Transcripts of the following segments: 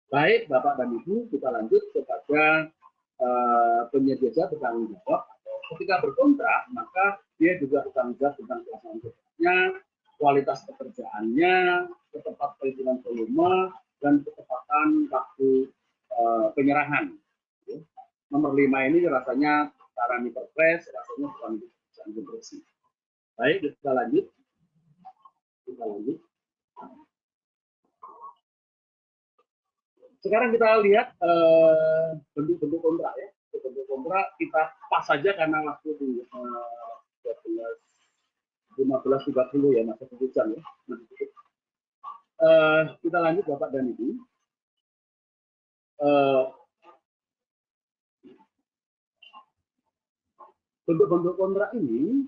Baik, Bapak dan Ibu, kita lanjut kepada penyedia jasa bertanggung jawab. Ketika berkontrak, maka dia juga bertanggung jawab tentang pelaksanaan kerjanya, kualitas pekerjaannya, ketepat perhitungan volume, dan ketepatan waktu penyerahan. Nomor 5 ini rasanya parameter press, rasanya bukan pekerjaan konstruksi. Baik, kita lanjut. Sekarang kita lihat bentuk-bentuk kontrak ya. Bentuk kontrak kita pas saja karena waktu di 15.30 ya, masa jam ya. Kita lanjut Bapak dan Ibu. Bentuk-bentuk kontrak ini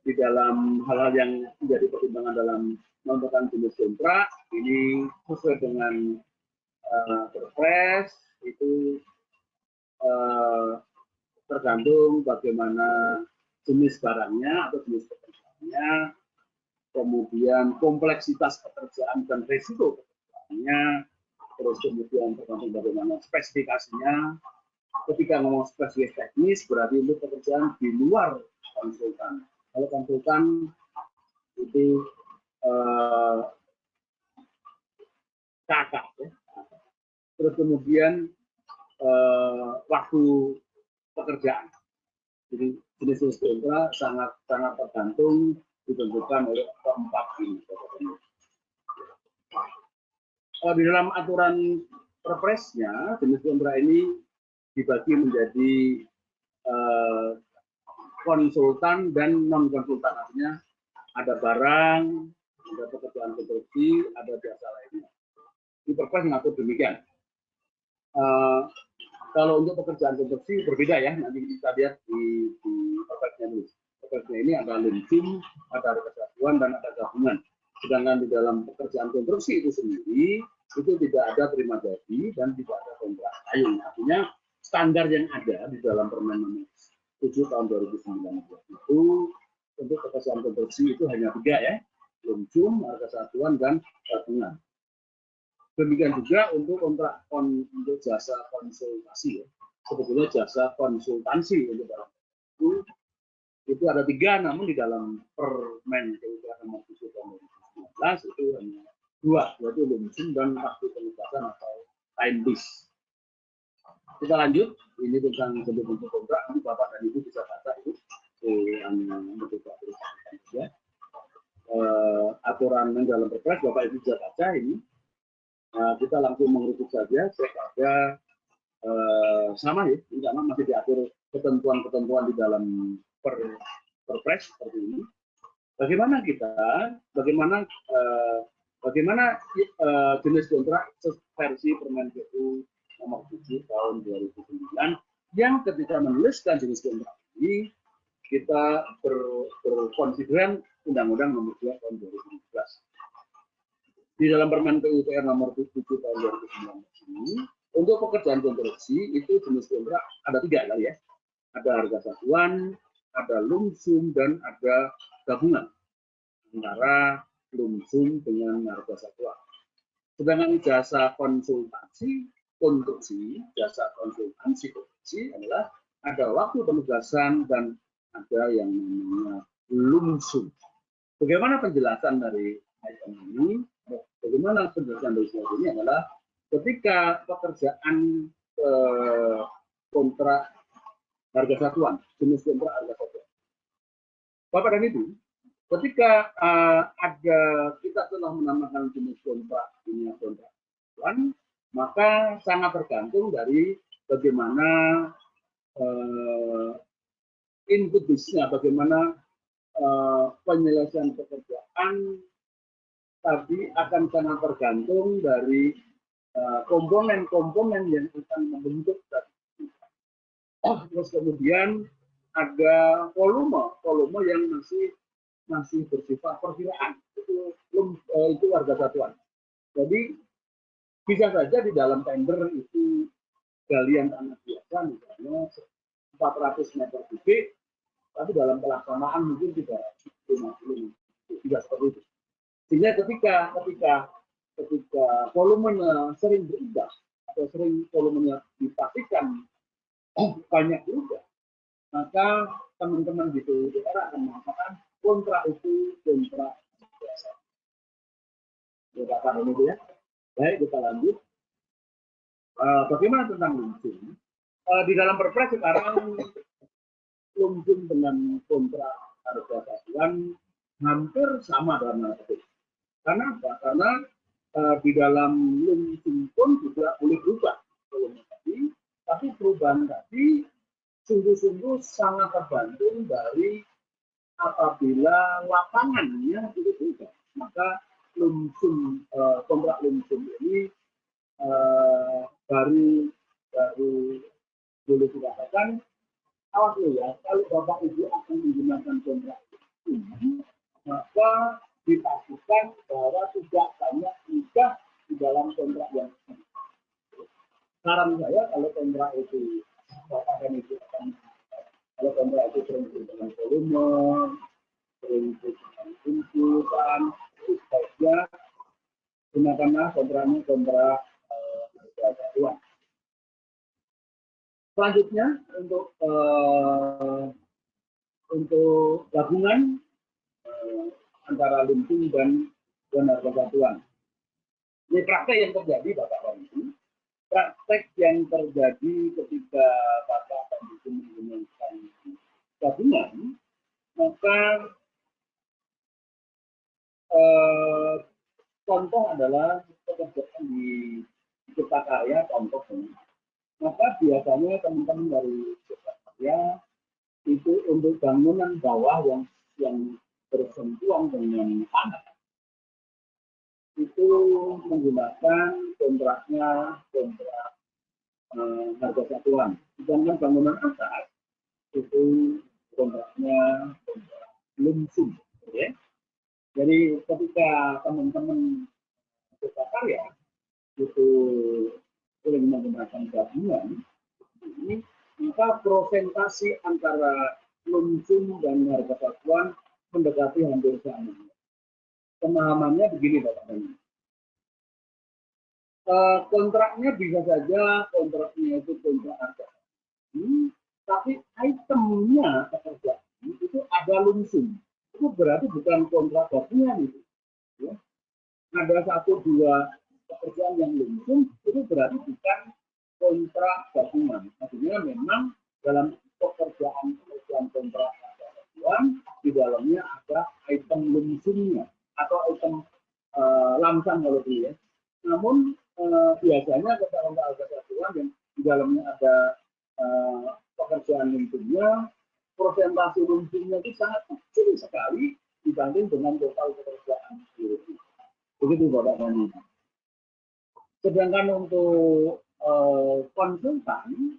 di dalam hal-hal yang menjadi pertimbangan dalam menentukan jenis kontrak ini sesuai dengan Perpres itu tergantung bagaimana jenis barangnya atau jenis pekerjaannya, kemudian kompleksitas pekerjaan dan risiko pekerjaannya, terus kemudian tergantung bagaimana spesifikasinya. Ketika ngomong spesifik teknis berarti itu pekerjaan di luar konsultan. Kalau konsultan itu kakak ya. Terus kemudian waktu pekerjaan. Jadi jenis kontrak sangat tergantung ditentukan oleh keempat ini. Di dalam aturan Perpresnya jenis kontrak ini dibagi menjadi konsultan dan non konsultan, artinya ada barang, ada pekerjaan konstruksi, ada jasa lainnya. Di Perpres mengatur demikian. Kalau untuk pekerjaan konstruksi berbeda ya, nanti kita lihat di Perpresnya dulu. Perpresnya ini ada lumsum, ada kesatuan dan ada gabungan. Sedangkan di dalam pekerjaan konstruksi itu sendiri itu tidak ada terima jadi dan tidak ada kontrak payung. Artinya standar yang ada di dalam Permen Nomor 7 tahun 2019 itu untuk pekerjaan konstruksi itu hanya 3 ya, lumsum, harga satuan dan gabungan. Demikian juga untuk kontrak untuk jasa konsultasi ya. Sebetulnya jasa konsultansi untuk dalam itu ada 3, namun di dalam Permen Nomor 7 tahun 2019 itu hanya 2, yaitu lumsum dan waktu penugasan atau time lease. Kita lanjut, ini tentang bentuk-bentuk kontrak. Ini Bapak dan Ibu bisa baca itu ya. Aturan yang dalam Perpres Bapak Ibu bisa baca ini. Kita langsung mengerucut saja. Ada sama ya, sama masih diatur ketentuan-ketentuan di dalam Perpres seperti ini. Bagaimana jenis kontrak versi Permen PU Nomor 7 tahun 2009 yang ketika menuliskan jenis kontrak ini kita berkonsideran Undang-Undang Nomor 2 tahun 2017. Di dalam Permen PUPR Nomor 7 tahun 2019 ini untuk pekerjaan konstruksi itu jenis kontrak ada 3 kali ya. Ada harga satuan, ada lumsum dan ada gabungan antara lumsum dengan harga satuan. Sedangkan jasa konsultasi jasa konsultansi konstruksi adalah ada waktu penugasan dan ada yang namanya lumsum. Bagaimana penjelasan dari item ini? Bagaimana penjelasan dari ini adalah ketika pekerjaan kontrak harga satuan, jenis kontrak harga satuan. Bapak dan Ibu, ketika kita telah menamakan jenis kontrak ini kontrak satuan, maka sangat tergantung dari bagaimana input bisnisnya, bagaimana penyelesaian pekerjaan tadi akan sangat tergantung dari komponen-komponen yang akan membentuk tadi. Terus kemudian ada volume yang masih bersifat perkiraan, itu harga satuan. Jadi bisa saja di dalam tender itu galian tanah biasa misalnya 400 meter kubik, tapi dalam pelaksanaan mungkin tidak 50, tidak seperti itu. Sehingga ketika ketika volumenya sering berubah atau sering volumenya dipastikan banyak berubah, maka teman-teman di PUPR akan mengatakan kontrak itu kontrak biasa. Kita paham itu ya. Baik, kita lanjut. Bagaimana tentang lumsum? Di dalam Perpres sekarang lumsum dengan kontrak harga satuan hampir sama dalam hal itu. Karena apa? Karena di dalam lumsum pun juga boleh berubah. Tapi perubahan tadi sungguh-sungguh sangat tergantung dari apabila lapangannya itu berubah. Maka lumsum kontrak lumsum ini baru boleh dikatakan awas ya, kalau Bapak Ibu akan menggunakan kontrak ini, maka dipastikan bahwa tidak banyak nikah di dalam kontrak yang sama. Saran saya kalau kontrak itu Bapak dan Ibu akan kalau kontrak itu sering dengan volume, sering dengan tuntutan, itu sebaiknya gunakanlah kontraknya kontrak harga satuan. Selanjutnya untuk gabungan antara lumsum dan harga satuan. Ini praktek yang terjadi Bapak dan Ibu. Praktek yang terjadi ketika Bapak dan Ibu menggunakan gabungan, maka contoh adalah pekerjaan di Cipta Karya, contoh. Maka biasanya teman-teman dari Cipta Karya itu untuk bangunan bawah yang bersentuhan dengan tanah itu menggunakan kontrak harga satuan. Sedangkan bangunan atas itu kontraknya kontrak lumsum. Okay? Jadi ketika teman-teman Cipta Karya itu sering menggunakan gabungan, ini maka prosentasi antara lumsum dan harga satuan mendekati hampir sama. Pemahamannya begini Bapak dan Ibu. Kontraknya bisa saja kontraknya itu kontrak harga, tapi itemnya pekerjaan itu ada lumsum. Itu berarti bukan kontrak gabungan itu. Ya. Ada 1-2 pekerjaan yang lumsum itu berarti bukan kontrak gabungan. Artinya memang dalam pekerjaan kontrak gabungan di dalamnya ada item lumsumnya atau item lamsam kalau dulu ya. Namun biasanya kontrak harga satuan yang di dalamnya ada pekerjaan lumsumnya, persentase lumsumnya itu sangat kecil sekali dibanding dengan total pekerjaan. Begitu Bapak dan Ibu. Sedangkan untuk konsultan,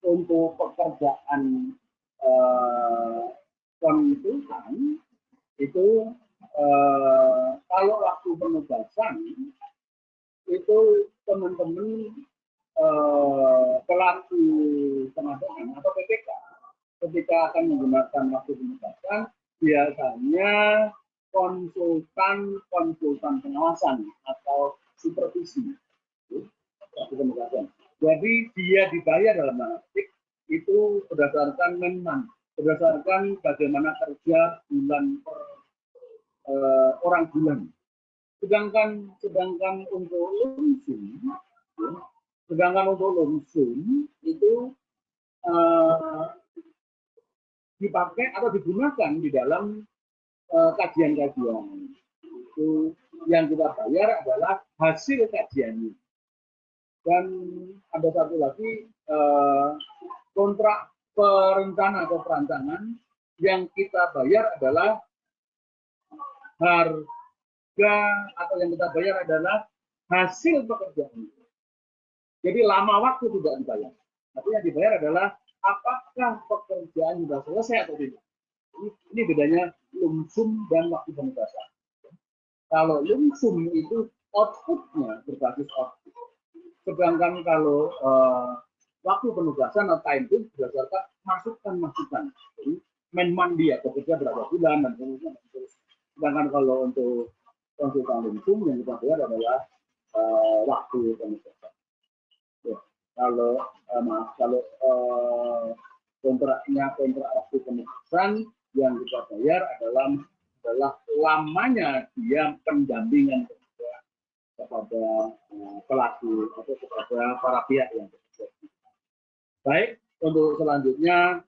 untuk pekerjaan konsultan itu kalau waktu penugasan itu teman-teman pelaku pemagangan atau PPK ketika akan menggunakan waktu penugasan biasanya konsultan pengawasan atau supervisi. Jadi dia dibayar dalam arti itu berdasarkan memang berdasarkan bagaimana kerja bulan per orang bulan. Sedangkan untuk lumsum itu dipakai atau digunakan di dalam kajian-kajian. Itu yang kita bayar adalah hasil kajiannya. Dan ada satu lagi kontrak perencana atau perancangan yang kita bayar adalah harga atau yang kita bayar adalah hasil pekerjaan. Jadi lama waktu tidak dibayar. Tapi yang dibayar adalah apakah pekerjaan sudah selesai atau tidak. Ini bedanya lumsum dan waktu penugasan. Kalau lumsum itu outputnya berbasis output. Sedangkan kalau waktu penugasan atau time itu berdasarkan masukan. Jadi menman dia bekerja berapa bulan dan seterusnya. Sedangkan kalau untuk konsultan lumsum yang kita bayar adalah waktu penugasan. Ya, kalau kontraknya kontrak waktu penugasan yang kita bayar adalah lamanya dia pendampingan kepada pelaku atau kepada para pihak yang bekerja. Baik, untuk selanjutnya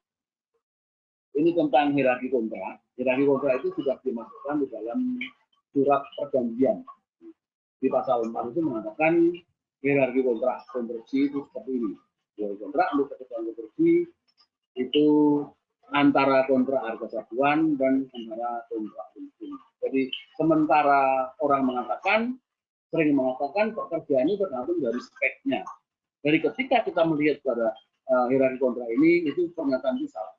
ini tentang hierarki kontrak. Hierarki kontrak itu sudah dimasukkan di dalam surat perjanjian. Di pasal 4 itu mengatakan hierarki kontrak konstruksi itu seperti ini. Hierarki kontrak untuk ketentuan konstruksi itu antara kontrak harga satuan dan antara kontrak lumsum. Jadi sementara orang sering mengatakan pekerjaan ini tergantung dari speknya. Jadi ketika kita melihat pada hierarki kontrak ini, itu pernyataan itu salah.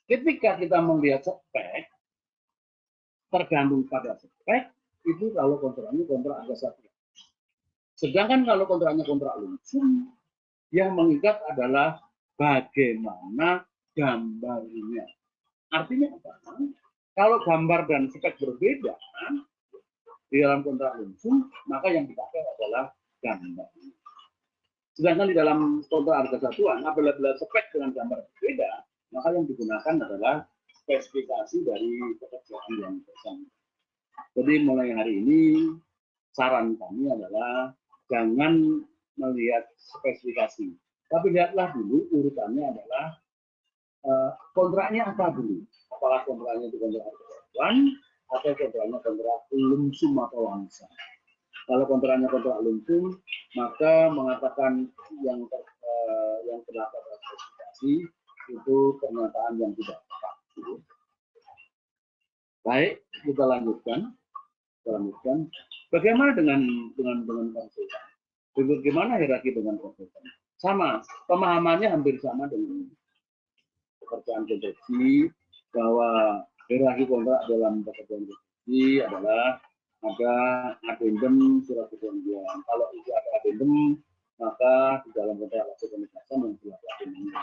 Ketika kita melihat spek, tergantung pada spek, itu kalau kontraknya kontrak harga satuan. Sedangkan kalau kontraknya kontrak lumsum, yang mengikat adalah bagaimana gambarnya. Artinya apa? Kalau gambar dan spek berbeda di dalam kontrak lumsum, maka yang dipakai adalah gambar. Sedangkan di dalam kontrak harga satuan, apabila spek dengan gambar berbeda, maka yang digunakan adalah spesifikasi dari pekerjaan yang bersangkutan. Jadi mulai hari ini saran kami adalah jangan melihat spesifikasi, tapi lihatlah dulu urutannya adalah kontraknya apa dulu. Apakah kontraknya itu kontrak harga satuan atau kontraknya kontrak lumsum atau langsung. Kalau kontraknya kontrak lumsum, maka mengatakan yang terdapat spesifikasi itu pernyataan yang tidak tepat. Baik, kita lanjutkan. Bagaimana dengan konsultan? Bagaimana hierarki dengan konsultan? Sama, pemahamannya hampir sama dengan pekerjaan konstruksi, bahwa hierarki kontrak dalam pekerjaan konstruksi adalah ada adendum surat perjanjian. Kalau itu ada adendum, maka di dalam kontrak waktu penugasan membuat adendumnya.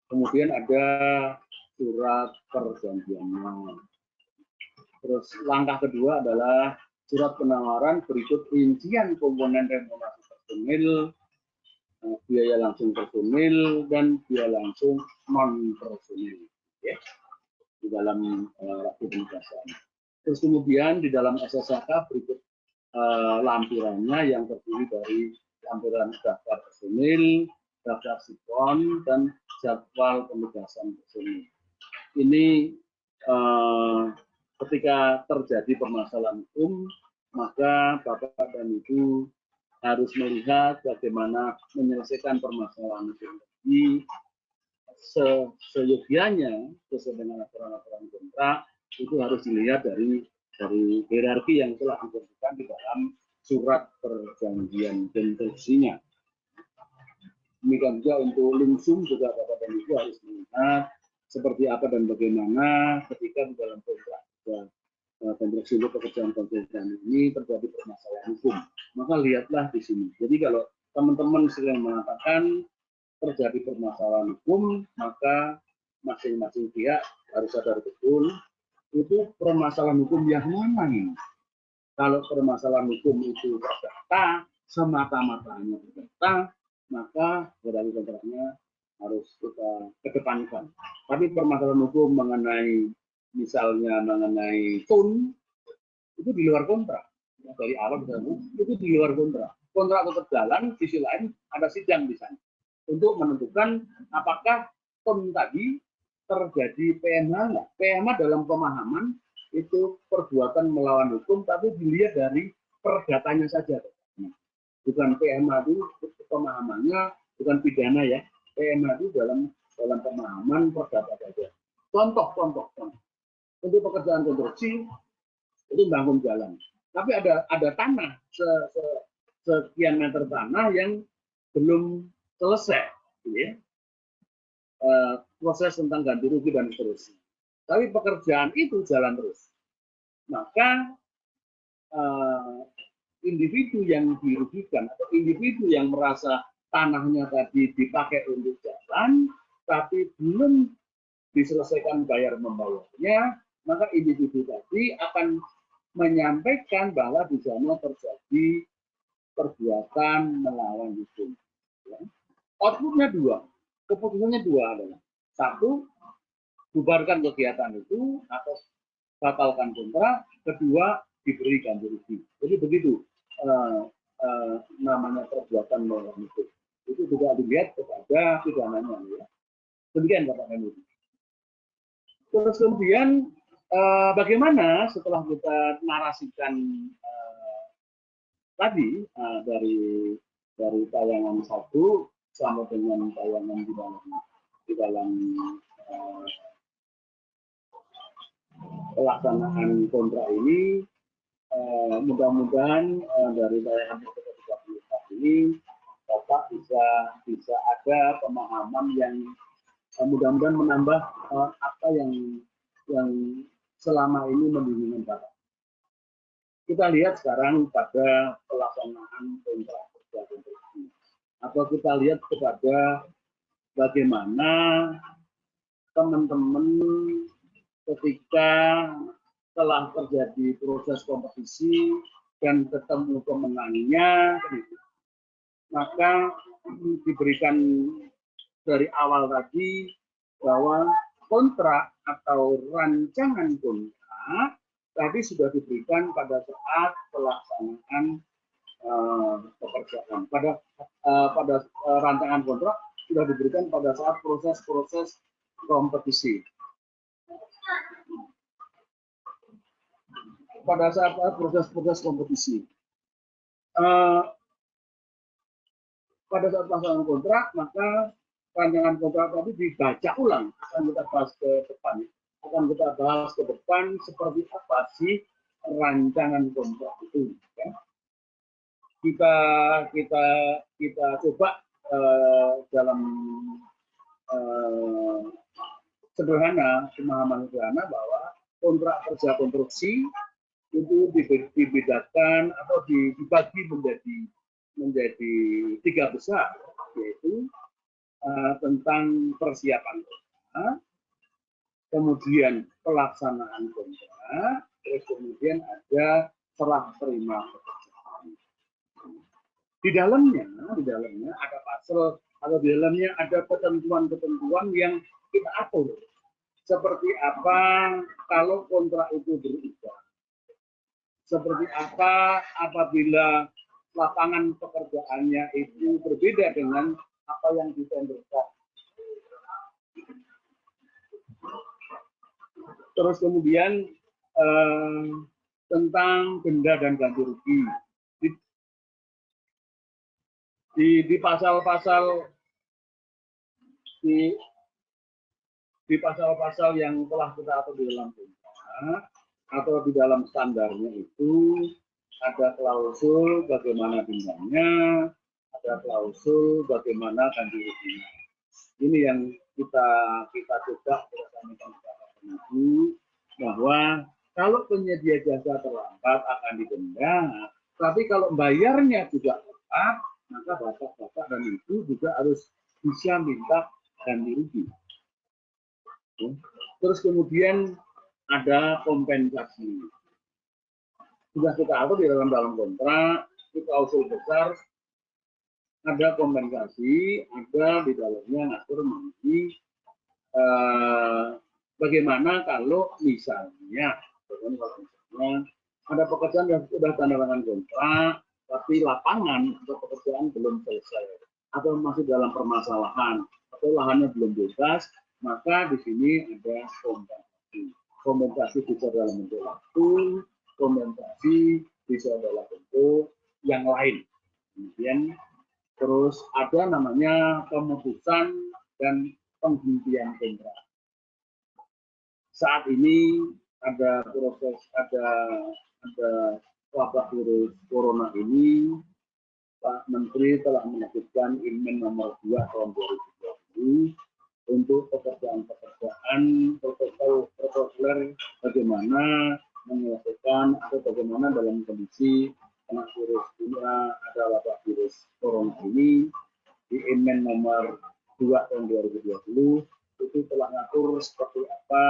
Kemudian ada surat perjanjiannya. Terus langkah kedua adalah surat penawaran berikut rincian komponen remunerasi personil, biaya langsung personil, dan biaya langsung non personil. Ya, di dalam waktu penugasan. Terus kemudian di dalam SSK berikut lampirannya yang terdiri dari lampiran daftar personil, daftar sikon, dan jadwal penugasan personil. Ini ketika terjadi permasalahan hukum, maka Bapak dan Ibu harus melihat bagaimana menyelesaikan permasalahan hukum ini seyogianya sesuai dengan aturan-aturan kontrak. Itu harus dilihat dari hierarki yang telah ditentukan di dalam surat perjanjian konstruksinya. Demikian juga untuk lumsum juga Bapak dan Ibu harus melihat seperti apa dan bagaimana ketika di dalam kontrak konstruksi untuk pekerjaan konsultan ini terjadi permasalahan hukum. Maka lihatlah di sini. Jadi kalau teman-teman sering mengatakan terjadi permasalahan hukum, maka masing-masing pihak harus sadar betul itu permasalahan hukum yang mana ini. Kalau permasalahan hukum itu perdata, semata-mata hanya perdata, maka dari kontraknya harus kita kedepankan. Tapi permasalahan hukum misalnya mengenai tun, itu di luar kontrak. Dari awal itu di luar kontrak. Kontrak tetap jalan, sisi lain ada sidang di sana untuk menentukan apakah tun tadi terjadi PMH enggak. PMH dalam pemahaman itu perbuatan melawan hukum, tapi dilihat dari perdatanya saja. Bukan PMH itu pemahamannya bukan pidana ya. PMH itu dalam pemahaman perdata saja. Contoh. Untuk pekerjaan konstruksi itu bangun jalan. Tapi ada tanah sekian meter tanah yang belum selesai, ya. Proses tentang ganti rugi dan seterusnya. Tapi pekerjaan itu jalan terus. Maka individu yang dirugikan atau individu yang merasa tanahnya tadi dipakai untuk jalan, tapi belum diselesaikan bayar membayarnya, maka individu tadi akan menyampaikan bahwa di sana terjadi perbuatan melawan hukum. Ya. Outputnya dua, keputusannya dua adalah satu, bubarkan kegiatan itu atau batalkan kontrak, kedua diberi ganti rugi. Jadi begitu namanya perbuatan melawan hukum. Itu juga dilihat kepada pidananya. Ya. Demikian Bapak Kami. Terus kemudian bagaimana setelah kita narasikan tadi dari tayangan 1 sampai dengan tayangan di dalam pelaksanaan kontrak ini, mudah-mudahan dari tayangan 34 ini Bapak bisa ada pemahaman yang mudah-mudahan menambah apa yang selama ini membingungkan Bapak. Kita lihat sekarang pada pelaksanaan kontrak kerja konstruksi, atau kita lihat kepada bagaimana teman-teman ketika telah terjadi proses kompetisi dan ketemu pemenangnya, maka diberikan dari awal tadi bahwa kontrak atau rancangan kontrak tadi sudah diberikan pada saat pelaksanaan pekerjaan. Pada rancangan kontrak sudah diberikan pada saat proses-proses kompetisi. Pada saat proses-proses kompetisi. Pada saat pelaksanaan kontrak, maka rancangan kontrak tadi dibaca ulang. Akan kita bahas ke depan. Akan kita bahas ke depan seperti apa sih rancangan kontrak itu. Ya. Kita coba dalam pemahaman sederhana bahwa kontrak kerja konstruksi itu dibedakan atau dibagi menjadi 3 besar, yaitu tentang persiapan kontrak, kemudian pelaksanaan kontrak, terus kemudian ada serah terima pekerjaan. Di dalamnya ada pasal atau di dalamnya ada ketentuan-ketentuan yang kita atur. Seperti apa kalau kontrak itu berubah? Seperti apa apabila lapangan pekerjaannya itu berbeda dengan apa yang ditenderkan? Terus kemudian tentang denda dan ganti rugi. Di pasal-pasal yang telah kita atur di dalam kontrak atau di dalam standarnya itu ada klausul bagaimana dendanya, ada klausul bagaimana ganti ruginya. Ini yang kita coba sampaikan kepada penyidik bahwa kalau penyedia jasa terlambat akan didenda, tapi kalau bayarnya juga tepat, maka bapak-bapak dan ibu juga harus bisa minta ganti rugi. Terus kemudian ada kompensasi. Sudah kita atur di dalam kontrak, itu klausul besar, ada kompensasi, ada di dalamnya ngatur mengenai bagaimana kalau misalnya ada pekerjaan yang sudah tanda tangan kontrak, tapi lapangan atau pekerjaan belum selesai, atau masih dalam permasalahan, atau lahannya belum bebas, maka di sini ada kompensasi. Kompensasi bisa dalam bentuk waktu, kompensasi bisa dalam bentuk yang lain. Kemudian terus ada namanya pemutusan dan penghentian kontrak. Saat ini ada proses, ada wabah virus corona ini, Pak Menteri telah menerbitkan Inmen nomor 2 tahun 2020 untuk pekerjaan-pekerjaan protokoler bagaimana menyelesaikan atau bagaimana dalam kondisi karena virus dunia ada wabah virus corona ini. Di Inmen nomor 2 tahun 2020 itu telah mengatur seperti apa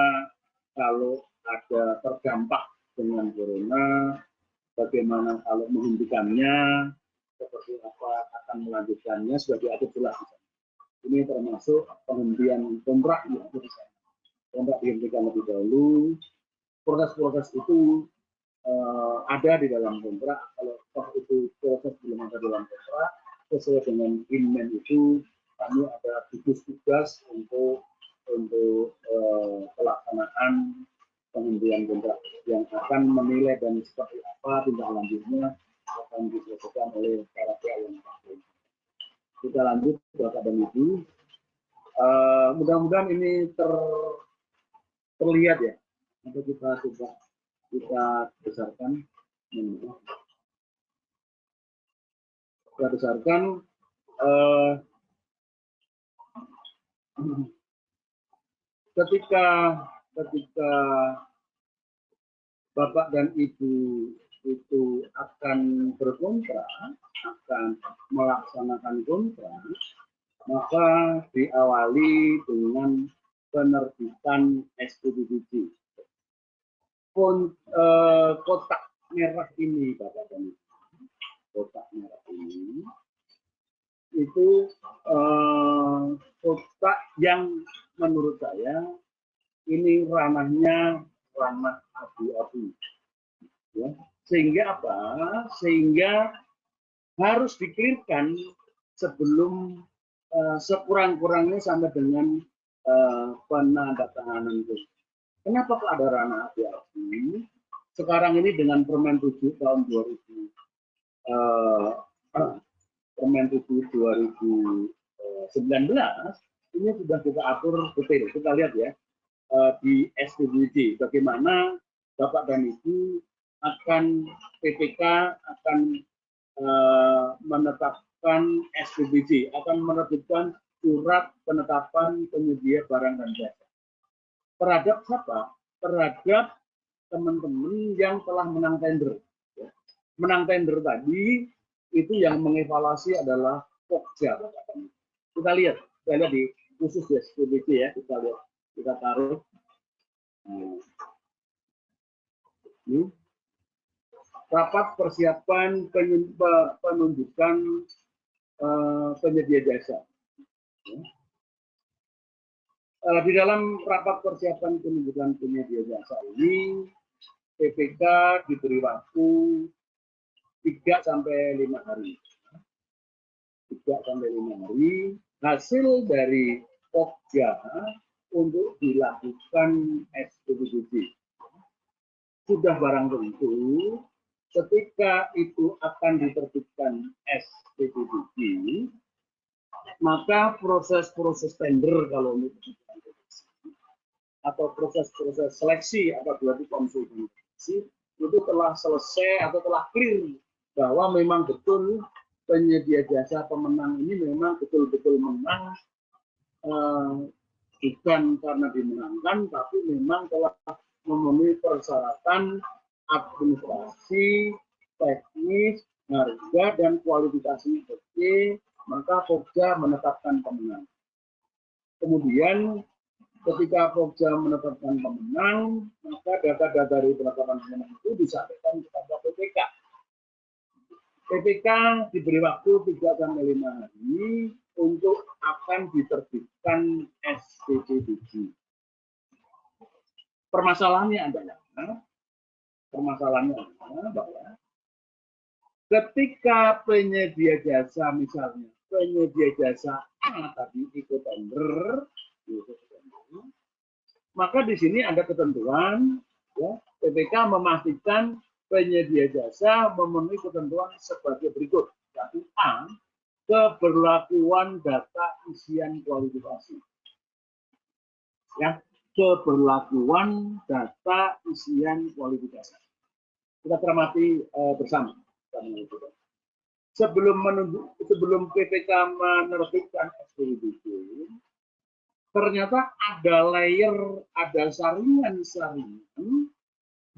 kalau ada terdampak dengan corona, bagaimana kalau menghentikannya, seperti apa akan melanjutkannya, sudah diatur jelas. Ini termasuk penghentian kontrak yang kontrak dihentikan lebih dahulu. Proses-proses itu ada di dalam kontrak. Kalau toh itu proses belum ada dalam kontrak, sesuai dengan inmen itu kami ada gugus tugas untuk pelaksanaan penghentian kontrak yang akan menilai dan seperti apa tindak lanjutnya akan diselesaikan oleh para pihak yang terkait. Kita lanjut Bapak dan Ibu. Mudah-mudahan ini terlihat ya. Nanti kita coba kita besarkan. Kita besarkan. Ketika Bapak dan Ibu itu akan berkontrak, akan melaksanakan kontrak, maka diawali dengan penerbitan SPPDJ. Kotak merah ini, Bapak dan Ibu, kotak merah ini itu kotak yang menurut saya ini ranahnya ranah abu-abu, ya. Sehingga apa? Sehingga harus dikelirkan sebelum sekurang-kurangnya sampai dengan penandatanganan itu. Kenapa kok ada ranah abu-abu? Sekarang ini dengan Permen 7 tahun 2000, Permen 7 2019 ini sudah kita atur detail. Kita lihat ya di SPPD bagaimana Bapak dan Ibu akan PPK akan menetapkan SPPD, akan menerbitkan surat penetapan penyedia barang dan jasa. Terhadap siapa? Terhadap teman-teman yang telah menang tender. Menang tender tadi itu yang mengevaluasi adalah Pokja. Kita lihat di khusus ya SPPD ya, kita lihat, kita taruh. Ini rapat persiapan penunjukan penyedia jasa. Di dalam rapat persiapan penunjukan penyedia jasa ini, PPK diberi waktu 3 sampai 5 hari. 3 sampai 5 hari hasil dari Pokja untuk dilakukan SPPD. Sudah barang tentu ketika itu akan diterbitkan SPPD, maka proses-proses tender kalau atau proses-proses seleksi apabila dikonsultasi itu telah selesai atau telah clear bahwa memang betul penyedia jasa pemenang ini memang betul-betul menang, bukan karena dimenangkan, tapi memang telah memenuhi persyaratan administrasi, teknis, harga, dan kualifikasi oke, maka Pokja menetapkan pemenang. Kemudian ketika Pokja menetapkan pemenang, maka data-data dari penetapan pemenang itu disampaikan kepada PPK. PPK diberi waktu 3 sampai 5 hari untuk akan diterbitkan SPPD. Permasalahannya adalah bahwa ketika penyedia jasa, misalnya penyedia jasa A tadi ikut tender, maka di sini ada ketentuan, ya, PPK memastikan penyedia jasa memenuhi ketentuan sebagai berikut. 1A, keberlakuan data isian kualifikasi. Ya, keberlakuan data isian kualifikasi. Kita cermati bersama. Sebelum PPK menerbitkan SPPD, ternyata ada layer, ada saringan-saringan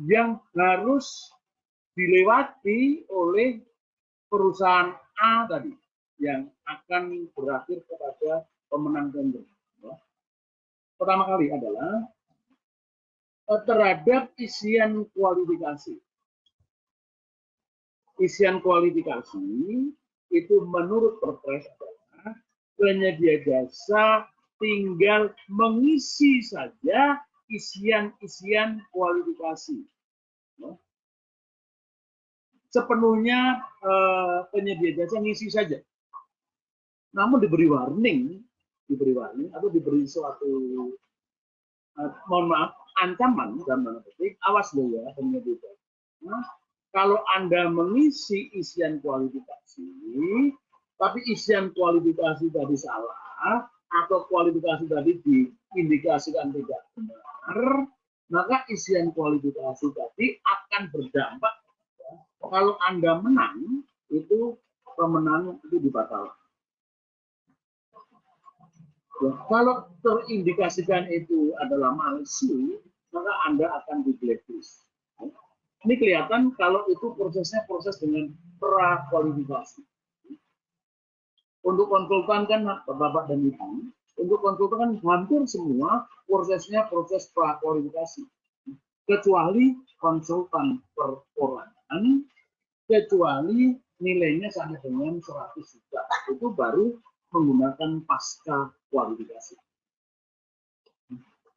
yang harus dilewati oleh perusahaan A tadi yang akan berakhir kepada pemenang tender. Pertama kali adalah terhadap isian kualifikasi. Isian kualifikasi itu menurut Perpres adalah penyedia jasa tinggal mengisi saja isian-isian kualifikasi. Sepenuhnya penyedia jasa ngisi saja. Namun diberi warning atau diberi suatu mohon maaf, ancaman dalam tanda petik, awas loh ya penyedia jasa. Nah, kalau Anda mengisi isian kualifikasi, tapi isian kualifikasi tadi salah, atau kualifikasi tadi diindikasikan tidak benar, maka isian kualifikasi tadi akan berdampak. Kalau Anda menang, itu pemenang itu dibatalkan. Ya, kalau terindikasikan itu adalah malsu, maka Anda akan di blacklist. Ini kelihatan kalau itu prosesnya proses dengan prakualifikasi. Untuk konsultan kan Bapak dan Ibu, untuk konsultan kan hampir semua prosesnya proses prakualifikasi. Kecuali konsultan perorangan, kecuali nilainya sama dengan 100 juta. Itu baru menggunakan pasca kualifikasi.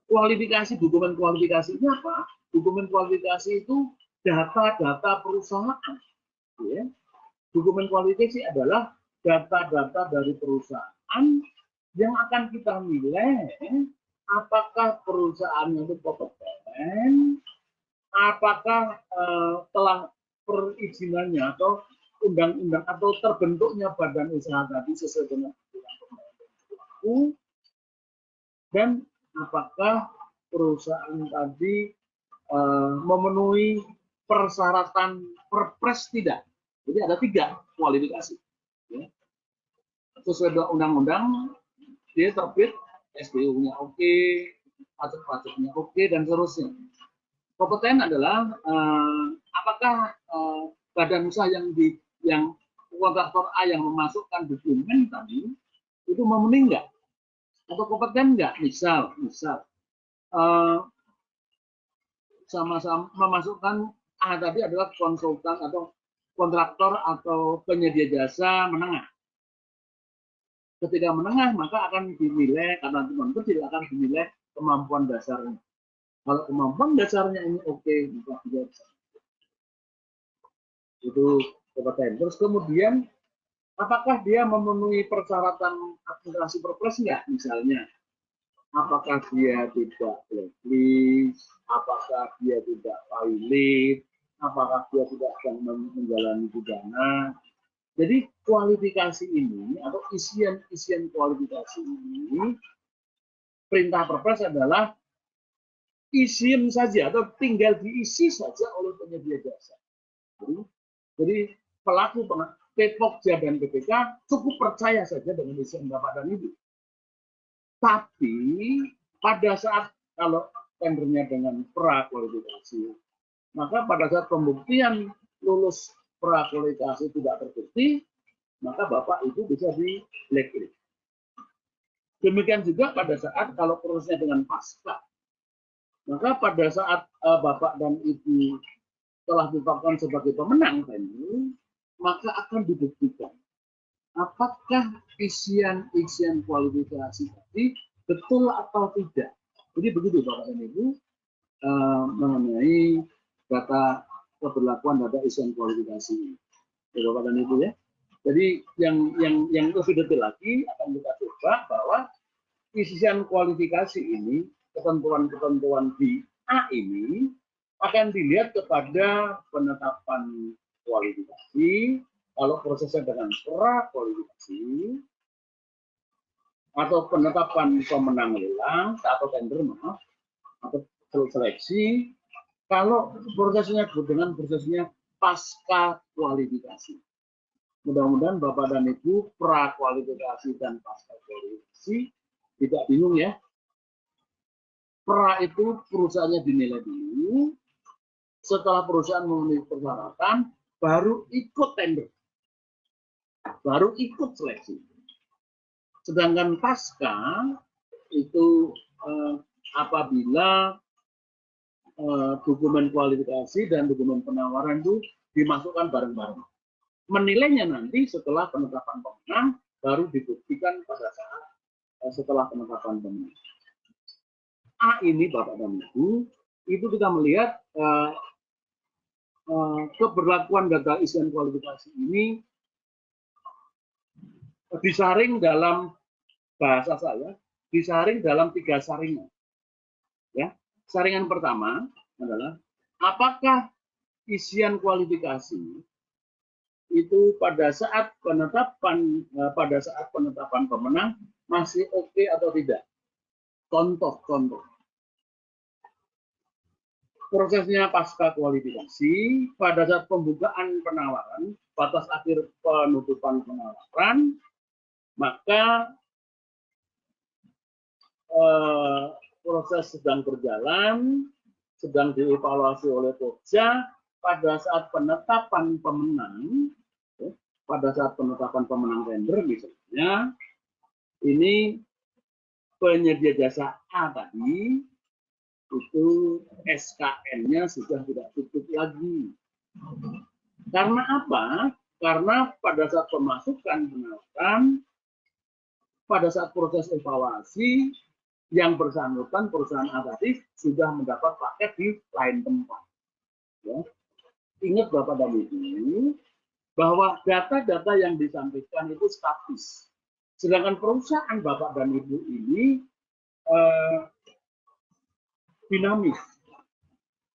Kualifikasi, dokumen kualifikasi ini apa? Dokumen kualifikasi itu data-data perusahaan. Ya. Dokumen kualifikasi adalah data-data dari perusahaan yang akan kita nilai apakah perusahaannya itu kompeten, apakah telah perizinannya atau undang-undang atau terbentuknya badan usaha tadi sesuai dengan undang-undang, dan apakah perusahaan tadi memenuhi persyaratan Perpres tidak. Jadi ada 3 kualifikasi. Ya. Sesuai dengan undang-undang, dia terbit, SPU-nya oke, pajak-pajaknya oke, dan seterusnya. Kompeten adalah apakah badan usaha yang kontraktor A yang memasukkan dokumen tadi itu memenuhi enggak atau kompeten enggak, misal sama-sama memasukkan A tadi adalah konsultan atau kontraktor atau penyedia jasa menengah. Ketika menengah maka akan dinilai karena teman kecil akan dinilai kemampuan dasarnya. Kalau kemampuan dasarnya ini oke, maka dia bisa. Itu kompeten. Terus kemudian apakah dia memenuhi persyaratan administrasi Perpres enggak? Misalnya, apakah dia tidak blacklist, apakah dia tidak pilot, apakah dia tidak sedang menjalani pidana. Jadi kualifikasi ini atau isian kualifikasi ini, perintah Perpres adalah isian saja atau tinggal diisi saja oleh penyedia jasa. Jadi pelaku Pokja dan BPK cukup percaya saja dengan isian Bapak dan Ibu. Tapi pada saat kalau tendernya dengan prakualifikasi, maka pada saat pembuktian lulus prakualifikasi tidak terbukti, maka Bapak itu bisa di blacklist. Demikian juga pada saat kalau prosesnya dengan pasca, maka pada saat Bapak dan Ibu telah ditetapkan sebagai pemenang tender, maka akan dibuktikan apakah isian kualifikasi tadi betul atau tidak. Jadi begitu Bapak dan Ibu mengenai data keberlakuan data isian kualifikasi. Ya, Bapak dan Ibu ya. Jadi yang lebih detail lagi akan kita coba bahwa isian kualifikasi ini, ketentuan-ketentuan di A ini akan dilihat kepada penetapan kualifikasi, kalau prosesnya dengan prakualifikasi, atau penetapan pemenang lelang atau tender maaf, atau seleksi, kalau prosesnya dengan prosesnya pasca kualifikasi. Mudah-mudahan Bapak dan Ibu prakualifikasi dan pasca kualifikasi tidak bingung ya. Pra itu perusahaannya dinilai dulu, setelah perusahaan memenuhi persyaratan, baru ikut tender, baru ikut seleksi. Sedangkan pasca itu apabila dokumen kualifikasi dan dokumen penawaran itu dimasukkan bareng-bareng. Menilainya nanti setelah penetapan pemenang, baru dibuktikan pada saat setelah penetapan pemenang. A ini Bapak dan Ibu, itu kita melihat keberlakuan data isian kualifikasi ini disaring dalam bahasa saya, disaring dalam 3 saringan. Ya, saringan pertama adalah apakah isian kualifikasi itu pada saat penetapan pemenang masih oke atau tidak. Contoh. Prosesnya pasca kualifikasi, pada saat pembukaan penawaran, batas akhir penutupan penawaran, maka proses sedang berjalan, sedang dievaluasi oleh Pokja. Pada saat penetapan pemenang, tender misalnya, ini penyedia jasa A tadi, itu SKN-nya sudah tidak cukup lagi. Karena apa? Karena pada saat pemasukan penawaran, pada saat proses evaluasi, yang bersangkutan perusahaan A tadi sudah mendapat paket di lain tempat. Ya. Ingat Bapak dan Ibu, bahwa data-data yang disampaikan itu statis. Sedangkan perusahaan Bapak dan Ibu ini dinamis.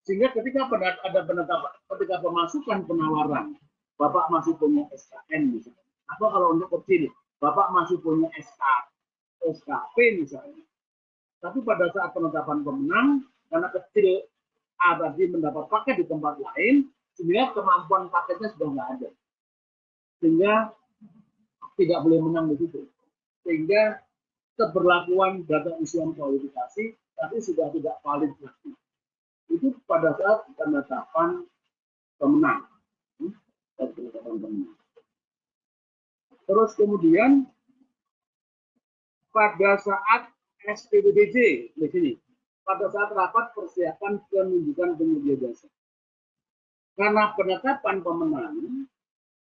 Sehingga ketika ada penetapan, ketika pemasukan penawaran, Bapak masih punya SKN misalnya. Atau kalau untuk kecil, Bapak masih punya SKP misalnya. Tapi pada saat penetapan pemenang, karena kecil A tadi mendapat paket di tempat lain, sehingga kemampuan paketnya sudah nggak ada. Sehingga tidak boleh menang di situ. Sehingga keberlakuan data isian kualifikasi tapi sudah tidak valid lagi. Itu pada saat penetapan pemenang. Terus kemudian pada saat SPPBJ di sini, pada saat rapat persiapan penunjukan penyedia jasa. Karena penetapan pemenang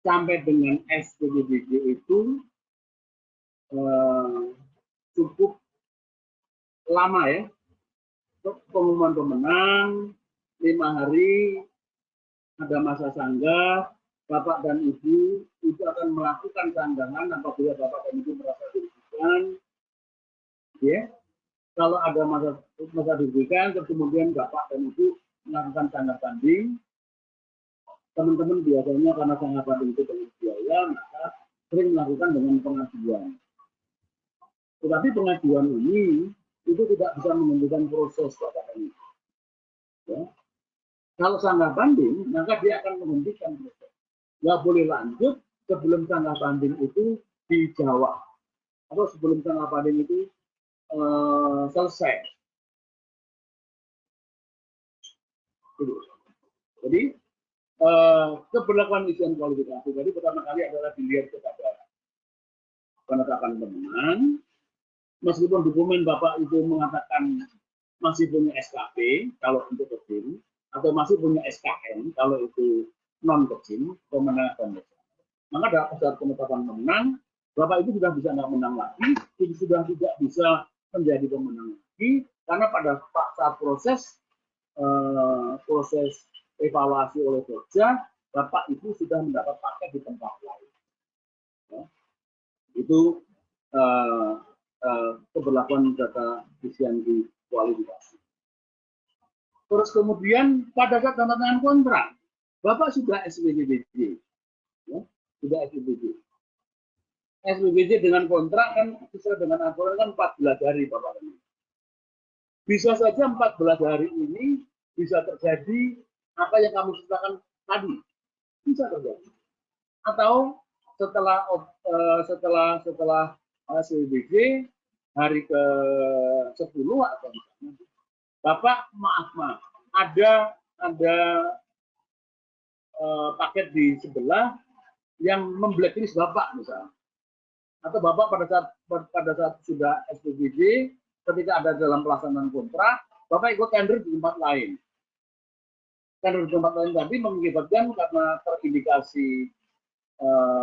sampai dengan SPPBJ itu cukup lama ya. Pengumuman pemenang 5 hari, ada masa sanggah, Bapak dan Ibu itu akan melakukan sanggahan apabila Bapak dan Ibu merasa dirugikan. Ya, kalau ada masa dirugikan, kemudian Bapak dan Ibu melakukan tanda tanding. Teman-teman biasanya karena sangat banding itu dengan biaya, maka sering melakukan dengan pengajuan. Tetapi pengajuan ini itu tidak bisa menghentikan proses Bapak dan Ibu. Ya. Kalau sanggah banding, maka dia akan menghentikan proses. Nggak boleh lanjut sebelum sanggah banding itu dijawab. Atau sebelum sanggah banding itu selesai. Jadi, keberlakuan isian kualifikasi tadi pertama kali adalah dilihat kepada penetapan pemenang. Meskipun dokumen Bapak itu mengatakan masih punya SKP kalau untuk kecil, atau masih punya SKN kalau itu non kecil, pemenang dan besar. Maka dalam saat penetapan pemenang, Bapak itu sudah bisa nggak menang lagi, sudah tidak bisa menjadi pemenang lagi, karena pada saat proses evaluasi oleh Pokja, Bapak itu sudah mendapat paket di tempat lain. Ya. Itu keberlakuan data isian di kualifikasi. Terus kemudian pada saat tanda tangan kontrak, Bapak sudah SPPBJ, ya, sudah SPPBJ. SPPBJ dengan kontrak kan sesuai dengan aturan kan 14 hari Bapak. Bisa saja 14 hari ini bisa terjadi apa yang kamu ceritakan tadi, bisa terjadi. Atau setelah SPPBJ hari ke-10 atau misalnya, Bapak maaf ada paket di sebelah yang memblacklist Bapak misalnya, atau Bapak pada saat sudah SPPBJ ketika ada dalam pelaksanaan kontrak, Bapak ikut tender di tempat lain, tender di tempat lain tadi mengakibatkan karena terindikasi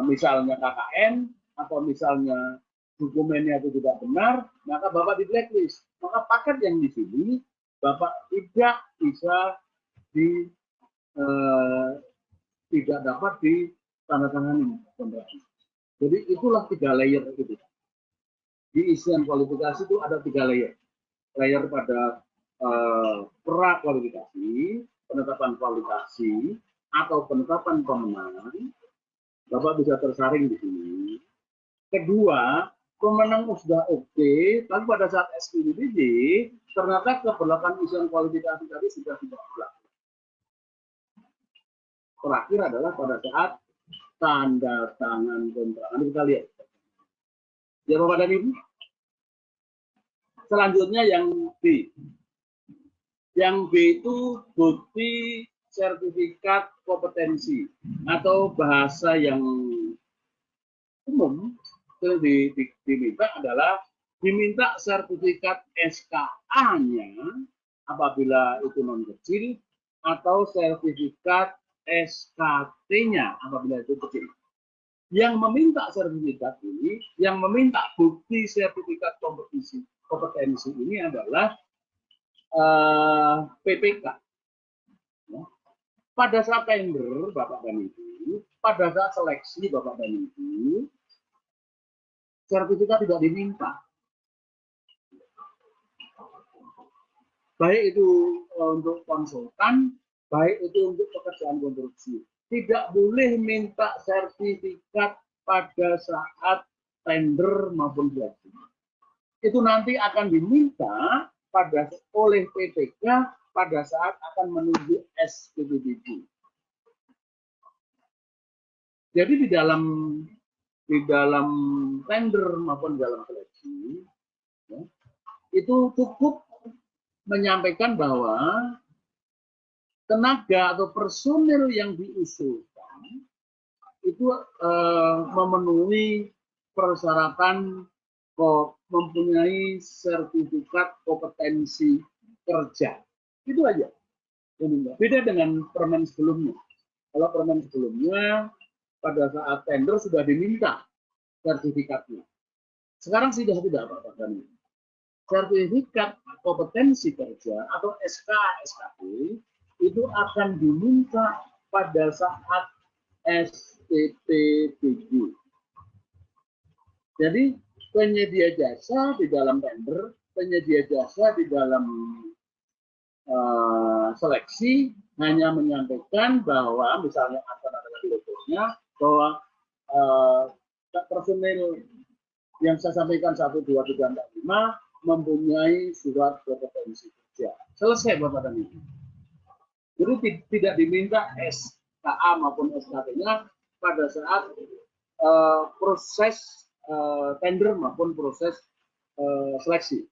misalnya KKN atau misalnya dokumennya itu tidak benar, maka Bapak di blacklist. Maka paket yang di sini Bapak tidak bisa tidak dapat ditandatangani kontrak. Jadi itulah 3 layer itu. Di isian kualifikasi itu ada 3 layer. Layer pada pra kualifikasi, penetapan kualifikasi atau penetapan pemenang. Bapak bisa tersaring di sini. Kedua, pemenang sudah oke, tapi pada saat SPDD ternyata keberlakuan isian kualifikasi tadi sudah tidak berlaku. Terakhir adalah pada saat tanda tangan kontrak. Nanti kita lihat. Ya Bapak dan Ibu. Selanjutnya yang B. Yang B itu bukti sertifikat kompetensi atau bahasa yang umum yang diminta adalah diminta sertifikat SKA-nya apabila itu non kecil atau sertifikat SKT-nya apabila itu kecil. Yang meminta sertifikat ini, yang meminta bukti sertifikat kompetensi ini adalah PPK. Pada saat tender, Bapak dan Ibu, pada saat seleksi, Bapak dan Ibu, sertifikat tidak diminta. Baik itu untuk konsultan, baik itu untuk pekerjaan konstruksi. Tidak boleh minta sertifikat pada saat tender maupun seleksi. Itu nanti akan diminta oleh PPK pada saat akan menuju SPDD. Jadi di dalam tender maupun dalam seleksi ya, itu cukup menyampaikan bahwa tenaga atau personil yang diusulkan itu memenuhi persyaratan mempunyai sertifikat kompetensi kerja. Itu aja. Beda dengan permen sebelumnya. Kalau permen sebelumnya pada saat tender sudah diminta sertifikatnya. Sekarang sudah tidak, Pak Dhani. Sertifikat kompetensi kerja atau SK-SKP itu akan diminta pada saat STPBG. Jadi penyedia jasa di dalam tender, penyedia jasa di dalam seleksi hanya menyampaikan bahwa misalnya akan ada logonya bahwa personil yang saya sampaikan 1, 2, 3, 4, 5 mempunyai surat kompetensi kerja. Selesai Bapak dan Ibu. Jadi tidak diminta SKA maupun SKT-nya pada saat proses tender maupun proses seleksi.